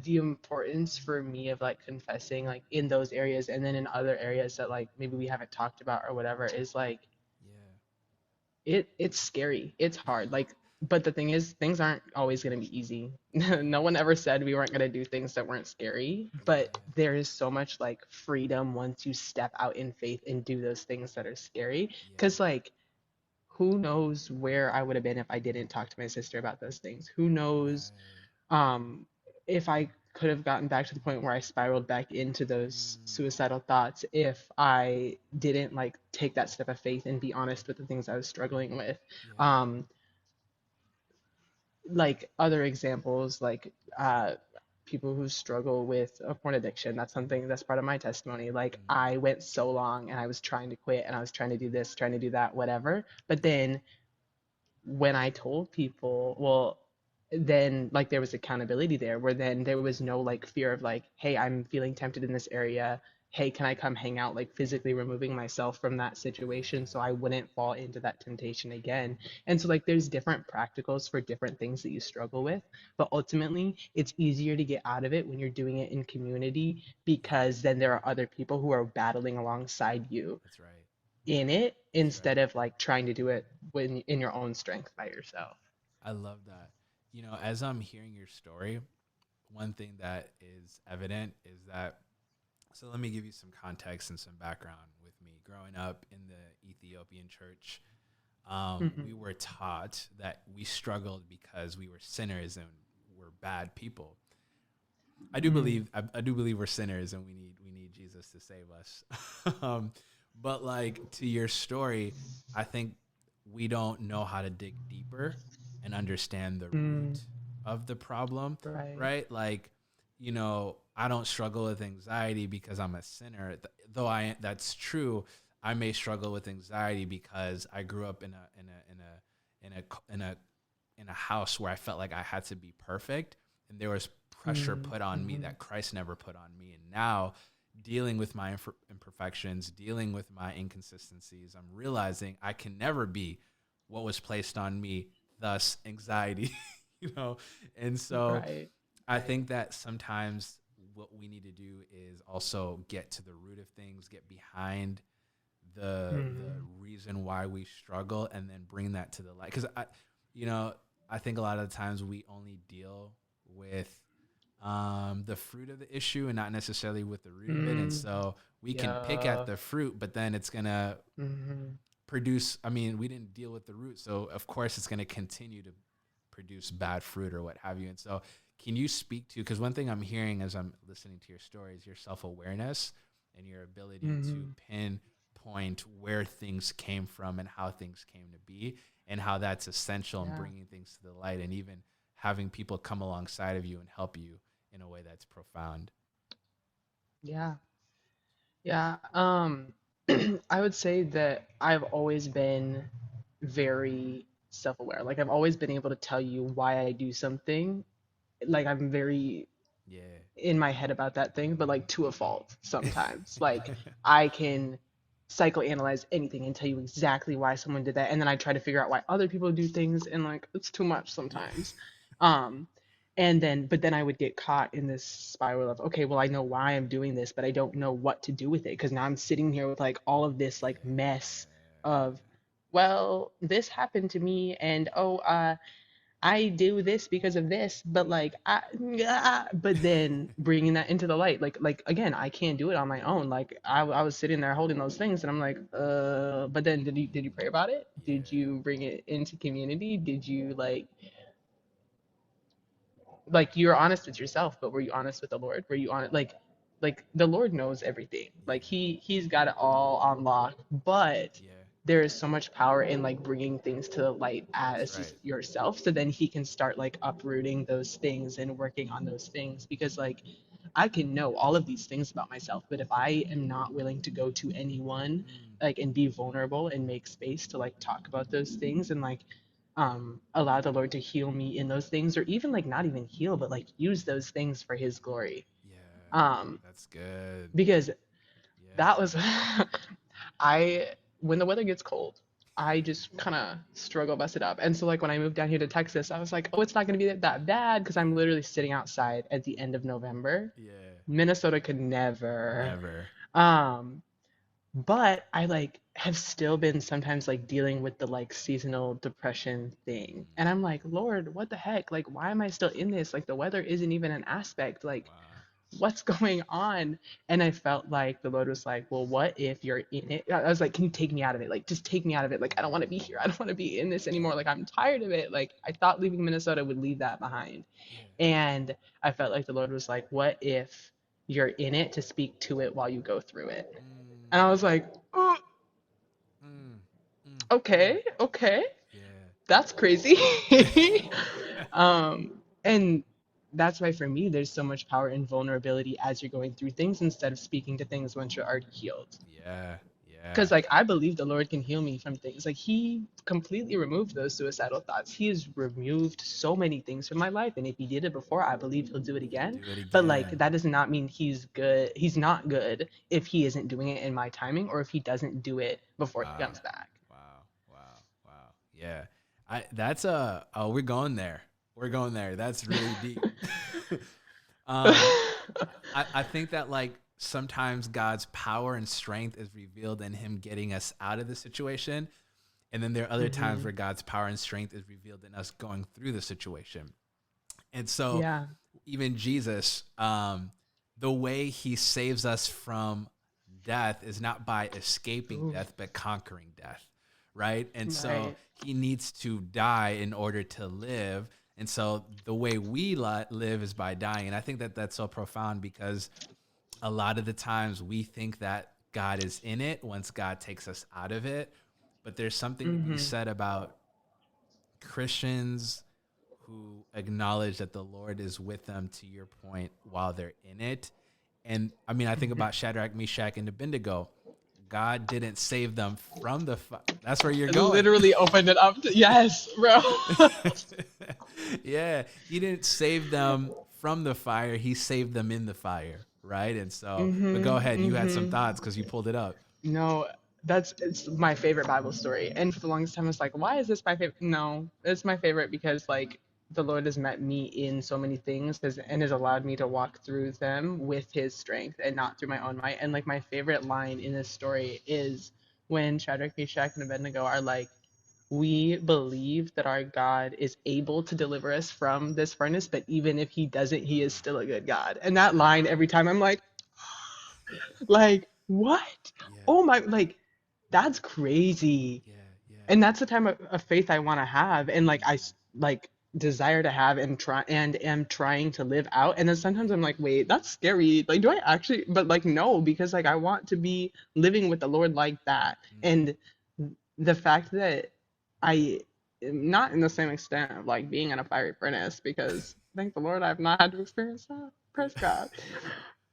the importance for me of like confessing like in those areas and then in other areas that like maybe we haven't talked about or whatever is like, Yeah, it's scary, it's hard, like, but the thing is things aren't always going to be easy. No one ever said we weren't going to do things that weren't scary, but yeah, there is so much like freedom once you step out in faith and do those things that are scary. yeah. Because like, who knows where I would have been if I didn't talk to my sister about those things? Who knows Right. um, if I could have gotten back to the point where I spiraled back into those Mm, suicidal thoughts if I didn't like take that step of faith and be honest with the things I was struggling with. yeah. Um, like other examples, like people who struggle with a porn addiction. That's something that's part of my testimony. Like Mm, I went so long and I was trying to quit and I was trying to do this, trying to do that, whatever. But yeah. then when I told people, well, then like there was accountability there where then there was Yeah. no like fear of like, hey, I'm feeling tempted in this area. Hey, can I come hang out? Like physically removing myself from that situation so I Yeah. wouldn't fall into that temptation again. And so like there's different practicals for different things that you struggle with, but ultimately it's easier to get out of it when you're doing it in community Yeah. because then there are other people who are battling alongside you That's right. in it That's instead right. of like trying to do it when in your own strength by yourself. I love that. As I'm hearing your story, one thing that is evident is that, so let me give you some context and some background with me. Growing up in the Ethiopian church, we Hmm. were taught that we struggled because we were sinners and were bad people. Mm. I do believe we're sinners and we need Jesus to save us. um, but like to your story, I think we don't know how to dig deeper and understand the Mm. root of the problem, Right. right? Like, I don't struggle with anxiety because I'm a sinner. Though that's true. I may struggle with anxiety because I grew up in a in a house where I felt like I had to be perfect, and there was pressure Mm. put on me Hmm. that Christ never put on me. And now, dealing with my imperfections, dealing with my inconsistencies, I'm realizing I can never be what was placed on me, thus anxiety, you know? And so Right. I think that sometimes what we need to do is also get to the root of things, get behind the Mm. reason why we struggle, and then bring that to the light. Because you know, I think a lot of the times we only deal with the fruit of the issue and not necessarily with the root of it. And Mm. so we can pick at Yeah. the fruit, but then it's gonna Hmm. produce. I mean, we didn't deal with the root, so of course it's gonna continue to produce bad fruit or what have you. And so, can you speak to? Because one thing I'm hearing as I'm listening to your story is your self awareness and your ability to Hmm. pinpoint where things came from and how things came to be, and how that's essential in Yeah. bringing things to the light, and even having people come alongside of you and help you in a way that's profound. Yeah. Yeah. I would say that I've always been very self-aware. Like I've always been able to tell you why I do something. Like I'm very Yeah. in my head about that thing, but like to a fault sometimes. Like I can psychoanalyze anything and tell you exactly why someone did that, and then I try to figure out why other people do things, and like it's too much Yeah. sometimes. Um, And then, but then I would get caught in this spiral of, okay, well, I know why I'm doing this, but I don't know what to do with it. Because now I'm sitting here with like all of this like mess of, well, this happened to me, and oh, I do this because of this, but like but then bringing that into the light, like again, I can't do it on my own. Like I was sitting there holding those things, and I'm like, but then did you pray about it? Did Yeah. you bring it into community? Did you like you're honest with yourself, but were you honest with the Lord? Were you honest like the Lord knows everything. Like Yeah. he's got it all on lock, but Yeah. there is so much power in like bringing things to the light That's as right. yourself, so then he can start like uprooting those things and working on those things, because like I can know all of these things about myself, but if I am not willing to go to anyone Mm. like and be vulnerable and make space to like talk about those things and like allow the Lord to heal me in those things, or even like not even heal, but like use those things for his glory. Yeah. Um, That's good. because that Yeah. was I when the weather gets cold, I just kind of struggle bust it up. And so like when I moved down here to Texas, I was like, oh, it's not going to be that bad because I'm literally sitting outside at the end of November. Yeah. Minnesota could never. Never. Um, but I like have still been sometimes like dealing with the like seasonal depression thing. And Mm. I'm like, Lord, what the heck? Like, why am I still in this? Like, the weather isn't even an aspect. Like, Wow. what's going on? And I felt like the Lord was like, well, what if you're in it? I was like, can you take me out of it? Like, just take me out of it. Like, I don't want to be here. I don't want to be in this anymore. Like, I'm tired of it. Like, I thought leaving Minnesota would leave that behind. Yeah. And I felt like the Lord was like, what if you're in it to speak to it while you go through it? And I Mm. was like, oh, Mm. Mm. Mm. okay, okay, Yeah. that's crazy. And that's why for me, there's so much power in vulnerability as you're going through things instead of speaking to things once you're already healed. Yeah. Because Yeah. like I believe the Lord can heal me from things. Like he completely removed those suicidal thoughts. He has removed so many things from my life. And if he did it before, I believe he'll do it He'll again. do it But like again. that does not mean he's good. He's not good if he isn't doing it in my timing, or if he doesn't do it before he Wow. comes back. Wow. Wow. Wow. Yeah. I that's oh, we're going there. We're going there. That's really deep. um I think that like sometimes God's power and strength is revealed in him getting us out of the situation. And then there are other times Hmm. where God's power and strength is revealed in us going through the situation. And so Yeah. even Jesus, the way he saves us from death is not by escaping Ooh, death, but conquering death, right? And so right. he needs to die in order to live. And so the way we live is by dying. And I think that that's so profound because a lot of the times we think that God is in it once God takes us out of it. But there's something to be Hmm. said about Christians who acknowledge that the Lord is with them, to your point, while they're in it. And I mean, I think Hmm. about Shadrach, Meshach, and Abednego. God didn't save them from the fire. That's where you're It going. literally opened it up to, yes, bro. Yeah, he didn't save them from the fire. He saved them in the fire, right? And so, but go Hmm. ahead. You had some Hmm. thoughts because you pulled it up. No, it's my favorite Bible story. And for the longest time, I was like, why is this my favorite? No, it's my favorite because like the Lord has met me in so many things and has allowed me to walk through them with his strength and not through my own might. And like my favorite line in this story is when Shadrach, Meshach, and Abednego are like, we believe that our God is able to deliver us from this furnace, but even if he doesn't, he is Mm, still a good God. And that yeah, line every time I'm like, what? yeah, Oh my, like, that's crazy. yeah, yeah, And that's the type of faith I want to have, and like like desire to have and try and am trying to live out. And then sometimes I'm like, wait, that's scary. Like, do I actually? But like, no, because like I want to be living with the Lord like that. mm, And the fact that I am not in the same extent of like being in a fiery furnace, because thank the Lord I've not had to experience that. Praise God.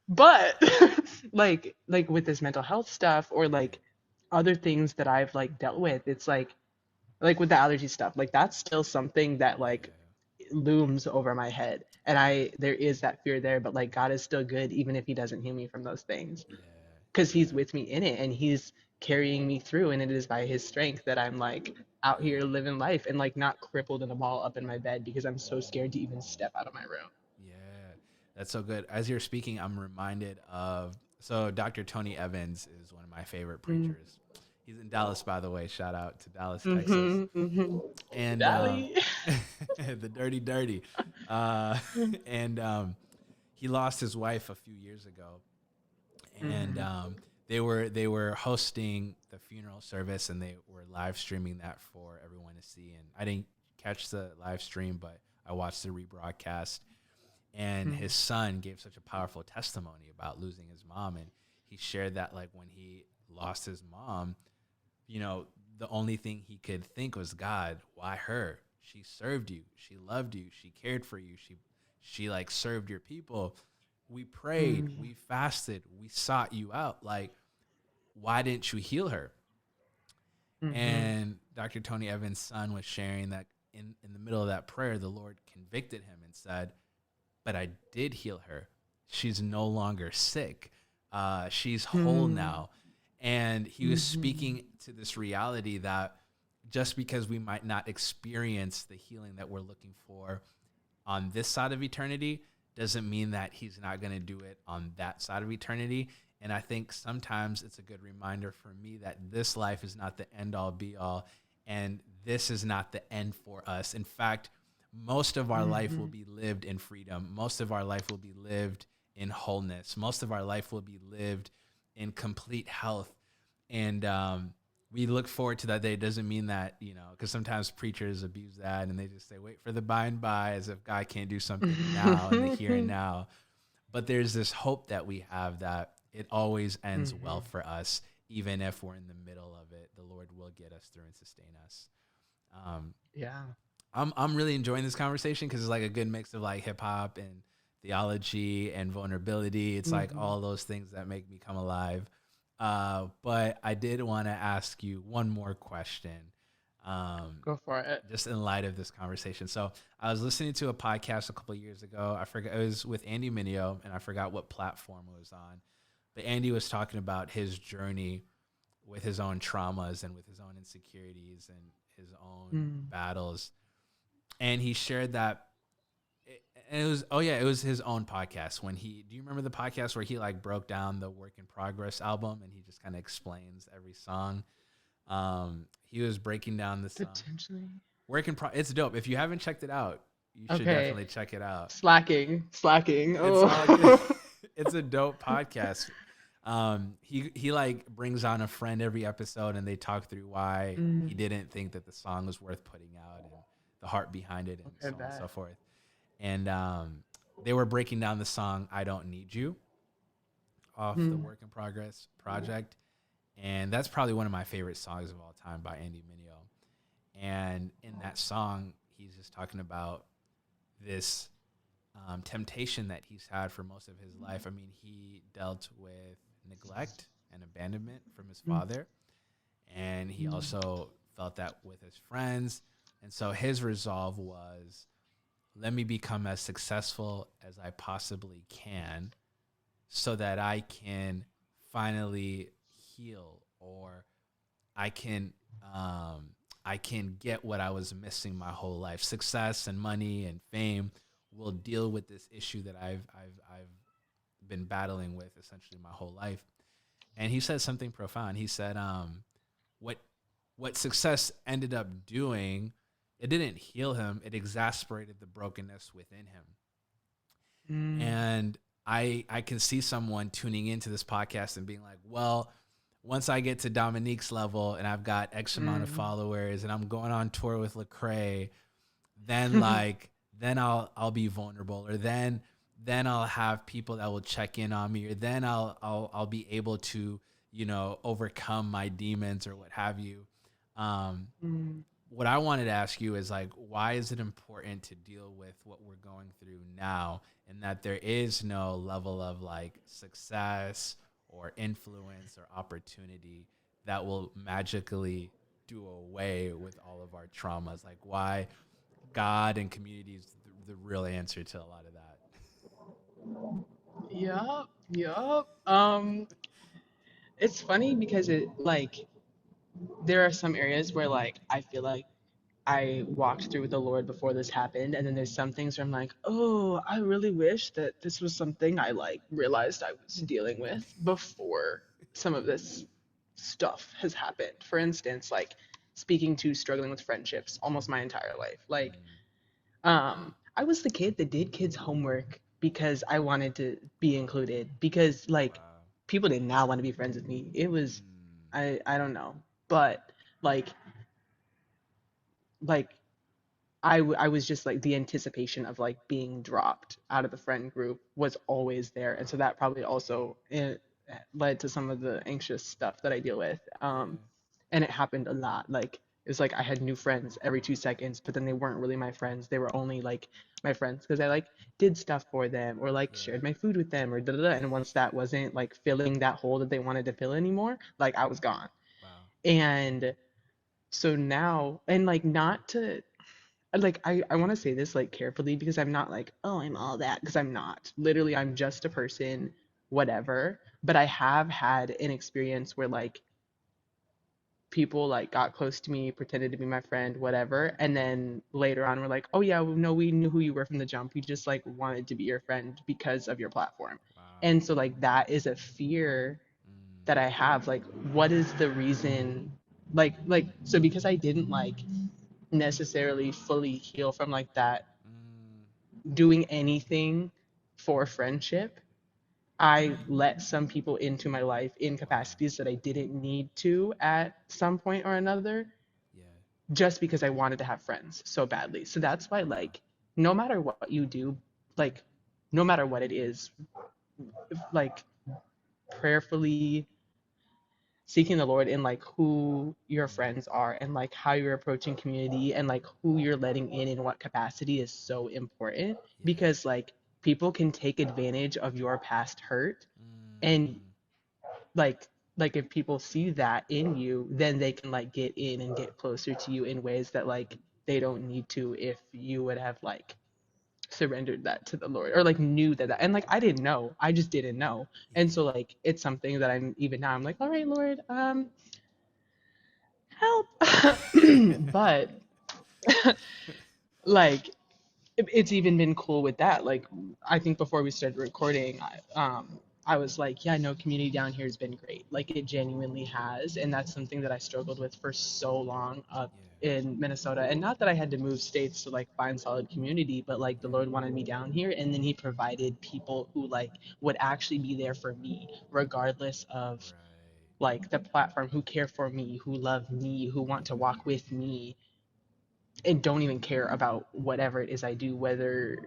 But like with this mental health stuff, or yeah, like other things that I've like dealt with, it's like with the allergy stuff, like that's still something that like yeah, looms over my head. And yeah, I there is that fear there, but like God is still good even if he doesn't heal me from those things. yeah, because he's with me in it and he's carrying me through, and it is by his strength that I'm like out here Yeah. living life and like not crippled in a ball up in my bed because I'm so scared to even step out of my room. Yeah, that's so good. As you're speaking, I'm reminded of so Dr. Tony Evans is one of my favorite Mm. preachers. He's in Dallas, by the way. Shout out to Dallas, Texas, Mhm. Mhm. and Daddy. the dirty, dirty, uh, and he lost his wife a few years ago, and Mhm. they were hosting the funeral service, and they were live streaming that for everyone to see. And I didn't catch the live stream, but I watched the rebroadcast, and his Mhm. son gave such a powerful testimony about losing his mom, and he shared that like when he lost his mom, you know, the only thing he could think was, God, why her? She served you, she loved you, she cared for you, she like served your people. We prayed, Mhm. we fasted, we sought you out, like why didn't you heal her? Mhm. And Dr. Tony Evans' son was sharing that in the middle of that prayer, the Lord convicted him and said, but I did heal her. She's no longer sick. She's whole Mhm. now. And he was Mhm. speaking to this reality that just because we might not experience the healing that we're looking for on this side of eternity doesn't mean that he's not going to do it on that side of eternity. And I think sometimes it's a good reminder for me that this life is not the end all be all, and this is not the end for us. In fact, most of our life will Mhm. be lived in freedom. Most of our life will be lived in wholeness. Most of our life will be lived in complete health. And we look forward to that day. It doesn't mean that, because sometimes preachers abuse that and they just say, wait for the by and by, as if God can't do something now in the here and now. But there's this hope that we have that it always ends well Mhm. for us, even if we're in the middle of it. The Lord will get us through and sustain us. Um, Yeah. I'm really enjoying this conversation because it's like a good mix of like hip hop and theology and vulnerability. It's like Mhm. all those things that make me come alive. But I did want to ask you one more question, um, Go for it. just in light of this conversation. So I was listening to a podcast a couple of years ago. I forgot it was with Andy Mineo, and I forgot what platform it was on. But Andy was talking about his journey with his own traumas and with his own insecurities and his own Mm. battles, and he shared that and it was his own podcast. When he do you remember the podcast where he like broke down the Work in Progress album and he just kind of explains every song. He was breaking down the song Potentially. It's dope. If you haven't checked it out, you should Okay. definitely check it out. Slacking. Slacking. It's all good. Oh. It's a dope podcast. He like brings on a friend every episode and they talk through why he Mm. didn't think that the song was worth putting out and the heart behind it and Okay, so on and so bet. forth. And they were breaking down the song "I Don't Need You" off the Mm. Work in Progress project, and that's probably one of my favorite songs of all time by Andy Mineo. And in that song, he's just talking about this temptation that he's had for most of his life. I mean, he dealt with neglect and abandonment from his Mm. father, and he Mm. also felt that with his friends. And so his resolve was, let me become as successful as I possibly can so that I can finally heal, or I can um, I can get what I was missing my whole life. Success and money and fame will deal with this issue that I've been battling with essentially my whole life. And he said something profound. He said, what what success ended up doing, it didn't heal him. It exasperated the brokenness within him. Mm. And I can see someone tuning into this podcast and being like, well, once I get to Dominique's level and I've got X amount of Mm. followers and I'm going on tour with Lecrae, then then I'll be vulnerable, or then I'll have people that will check in on me, or then I'll be able to, overcome my demons or what have you. Um, Mm. what I wanted to ask you is like, why is it important to deal with what we're going through now, and that there is no level of like success or influence or opportunity that will magically do away with all of our traumas? Like, why God and community is the real answer to a lot of that. Yup. Yup. it's funny because it like there are some areas where like I feel like I walked through with the Lord before this happened, and then there's some things where I'm like, oh, I really wish that this was something I like realized I was dealing with before some of this stuff has happened. For instance, like speaking to struggling with friendships almost my entire life. Like, Mm, I was the kid that did kids' homework because I wanted to be included, because like wow. people did not want to be friends with me. It was, Mm, I don't know, but like like I was just like the anticipation of like being dropped out of the friend group was always there, and so that probably also led to some of the anxious stuff that I deal with. yeah. And it happened a lot. Like it was like I had new friends every 2 seconds, but then they weren't really my friends. They were only like my friends because I like did stuff for them or like Yeah. shared my food with them or da da da. And once that wasn't like filling that hole that they wanted to fill anymore, like I was gone. Wow. And so now, and like not to like I want to say this like carefully because I'm not like, oh, I'm all that, because I'm not. Literally, I'm just a person, whatever. But I have had an experience where like people like got close to me, pretended to be my friend, whatever, and then later on we're like, oh yeah, well, no, we knew who you were from the jump. We just like wanted to be your friend because of your platform. Wow. And so like that is a fear Mm, that I have. Like, what is the reason? So because I didn't like necessarily fully heal from like that mm, doing anything for friendship, I let some people into my life in wow. capacities that I didn't need to at some point or another, Yeah. just because I wanted to have friends so badly. So that's why, Wow. like, no matter what you do, like, no matter what it is, like, prayerfully seeking the Lord in like who your Mm, friends are and like how you're approaching community and like who you're letting in what capacity is so important, yeah. because like people can take advantage of your past hurt, and Mm, like if people see that in you, then they can like get in and get closer to you in ways that like they yeah. don't need to if you would have like surrendered that to the Lord or like knew that and like I didn't know. I just didn't know. And so Yeah. like it's something that I'm even now I'm like, all right, Lord, help. But like it's even been cool with that. Like I think before we started recording, I was like, yeah, no, community down here has been great. Like it genuinely has, and that's something that I struggled with for so long up Yeah. in Minnesota. And not that I had to move states to like find solid community, but like the Yeah. Lord wanted me down here, and then He provided people who like would actually be there for me, regardless of Right. like the platform, who care for me, who love me, who want to Yeah. walk with me, and don't even care about whatever it is I do, whether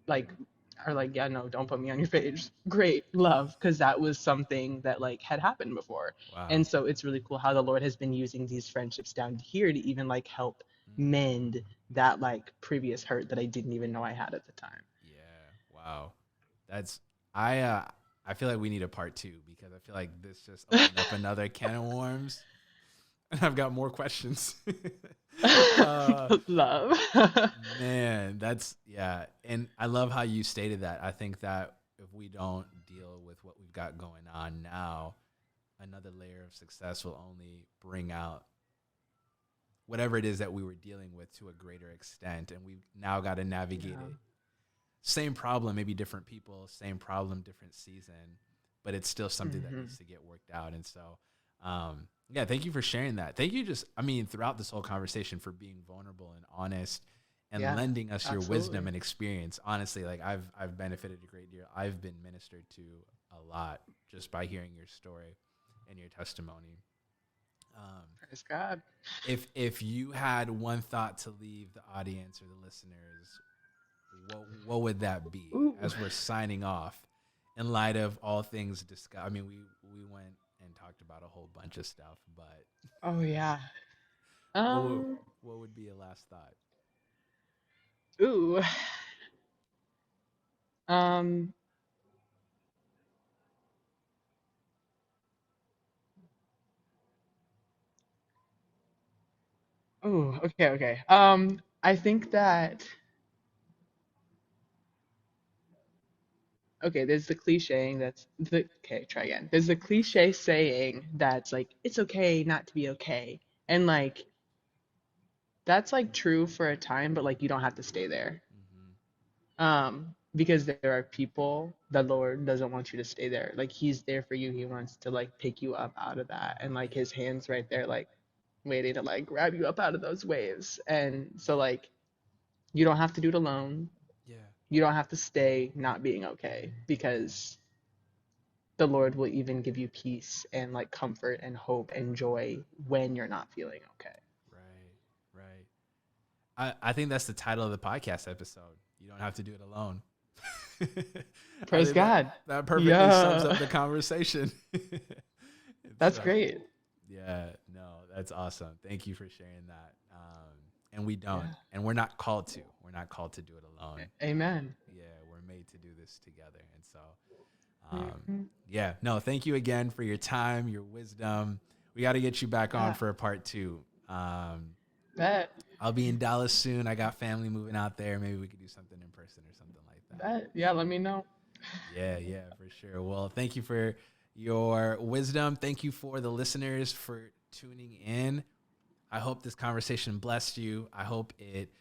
like are like, yeah, no, don't put me on your page. Great, love, because that was something that like had happened before. And Wow. so it's really cool how the Lord has been using these friendships down here to even like help mend that like previous hurt that I didn't even know I had at the time. Yeah. Wow. That's I uh I feel like we need a part two because I feel like this just opened up another can of worms and I've got more questions. uh Love. man, that's yeah. And I love how you stated that. I think that if we don't deal with what we've got going on now, another layer of success will only bring out whatever it is that we were dealing with to a greater extent and we've now got to navigate Yeah. it. Same problem, maybe different people, same problem, different season, but it's still something that Hmm. needs to get worked out. And so, yeah, thank you for sharing that. Thank you just, I mean, throughout this whole conversation for being vulnerable and honest and Yeah, lending us your wisdom absolutely. and experience. Honestly, like I've benefited a great deal. I've been ministered to a lot just by hearing your story and your testimony. Um, Praise God. if you had one thought to leave the audience or the listeners, what would that be Ooh. as we're signing off in light of all things discussed? I mean, we went and talked about a whole bunch of stuff, but Oh yeah. what would Um. what would be a last thought? Ooh. Um. Ooh. Okay. Okay. I think that. okay, there's the cliche that's the okay, try again. There's the cliche saying that's like it's okay not to be okay. And like that's like true for a time, but like you don't have to stay there. Mm-hmm. Because there are people the Lord doesn't want you to stay there. Like he's there for you. He wants to like pick you up out of that. And like his Yeah. hands right there, like waiting to like grab you up out of those waves. And so Yeah. like you don't have to do it alone. Yeah. You don't have to stay not being okay Yeah. because the Lord will even give you peace and like comfort and hope and joy when you're not feeling okay. Right. Right. I think that's the title of the podcast episode. You don't have to do it alone. I Praise think that God. that perfectly sums up Yeah. the conversation. That's So great. yeah, no, that's awesome. Thank you for sharing that. And we don't, Yeah. and we're not called to. We're not called to do it alone. Amen. Yeah, we're made to do this together. And so, Mhm. yeah, no, thank you again for your time, your wisdom. We got to get you back on Yeah. for a part two. Um, Bet. I'll be in Dallas soon. I got family moving out there. Maybe we could do something in person or something like that. Bet. Yeah, let me know. Yeah, yeah, for sure. Well, thank you for your wisdom. Thank you for the listeners for tuning in. I hope this conversation blessed you. I hope it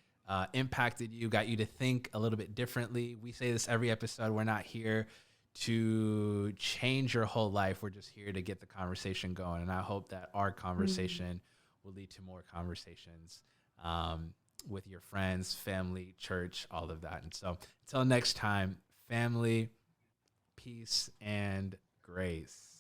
impacted you, got you to think a little bit differently. We say this every episode. We're not here to change your whole life. We're just here to get the conversation going. And I hope that our Mm. conversation will lead to more conversations with your friends, family, church, all of that. And so until next time, family, peace, and grace.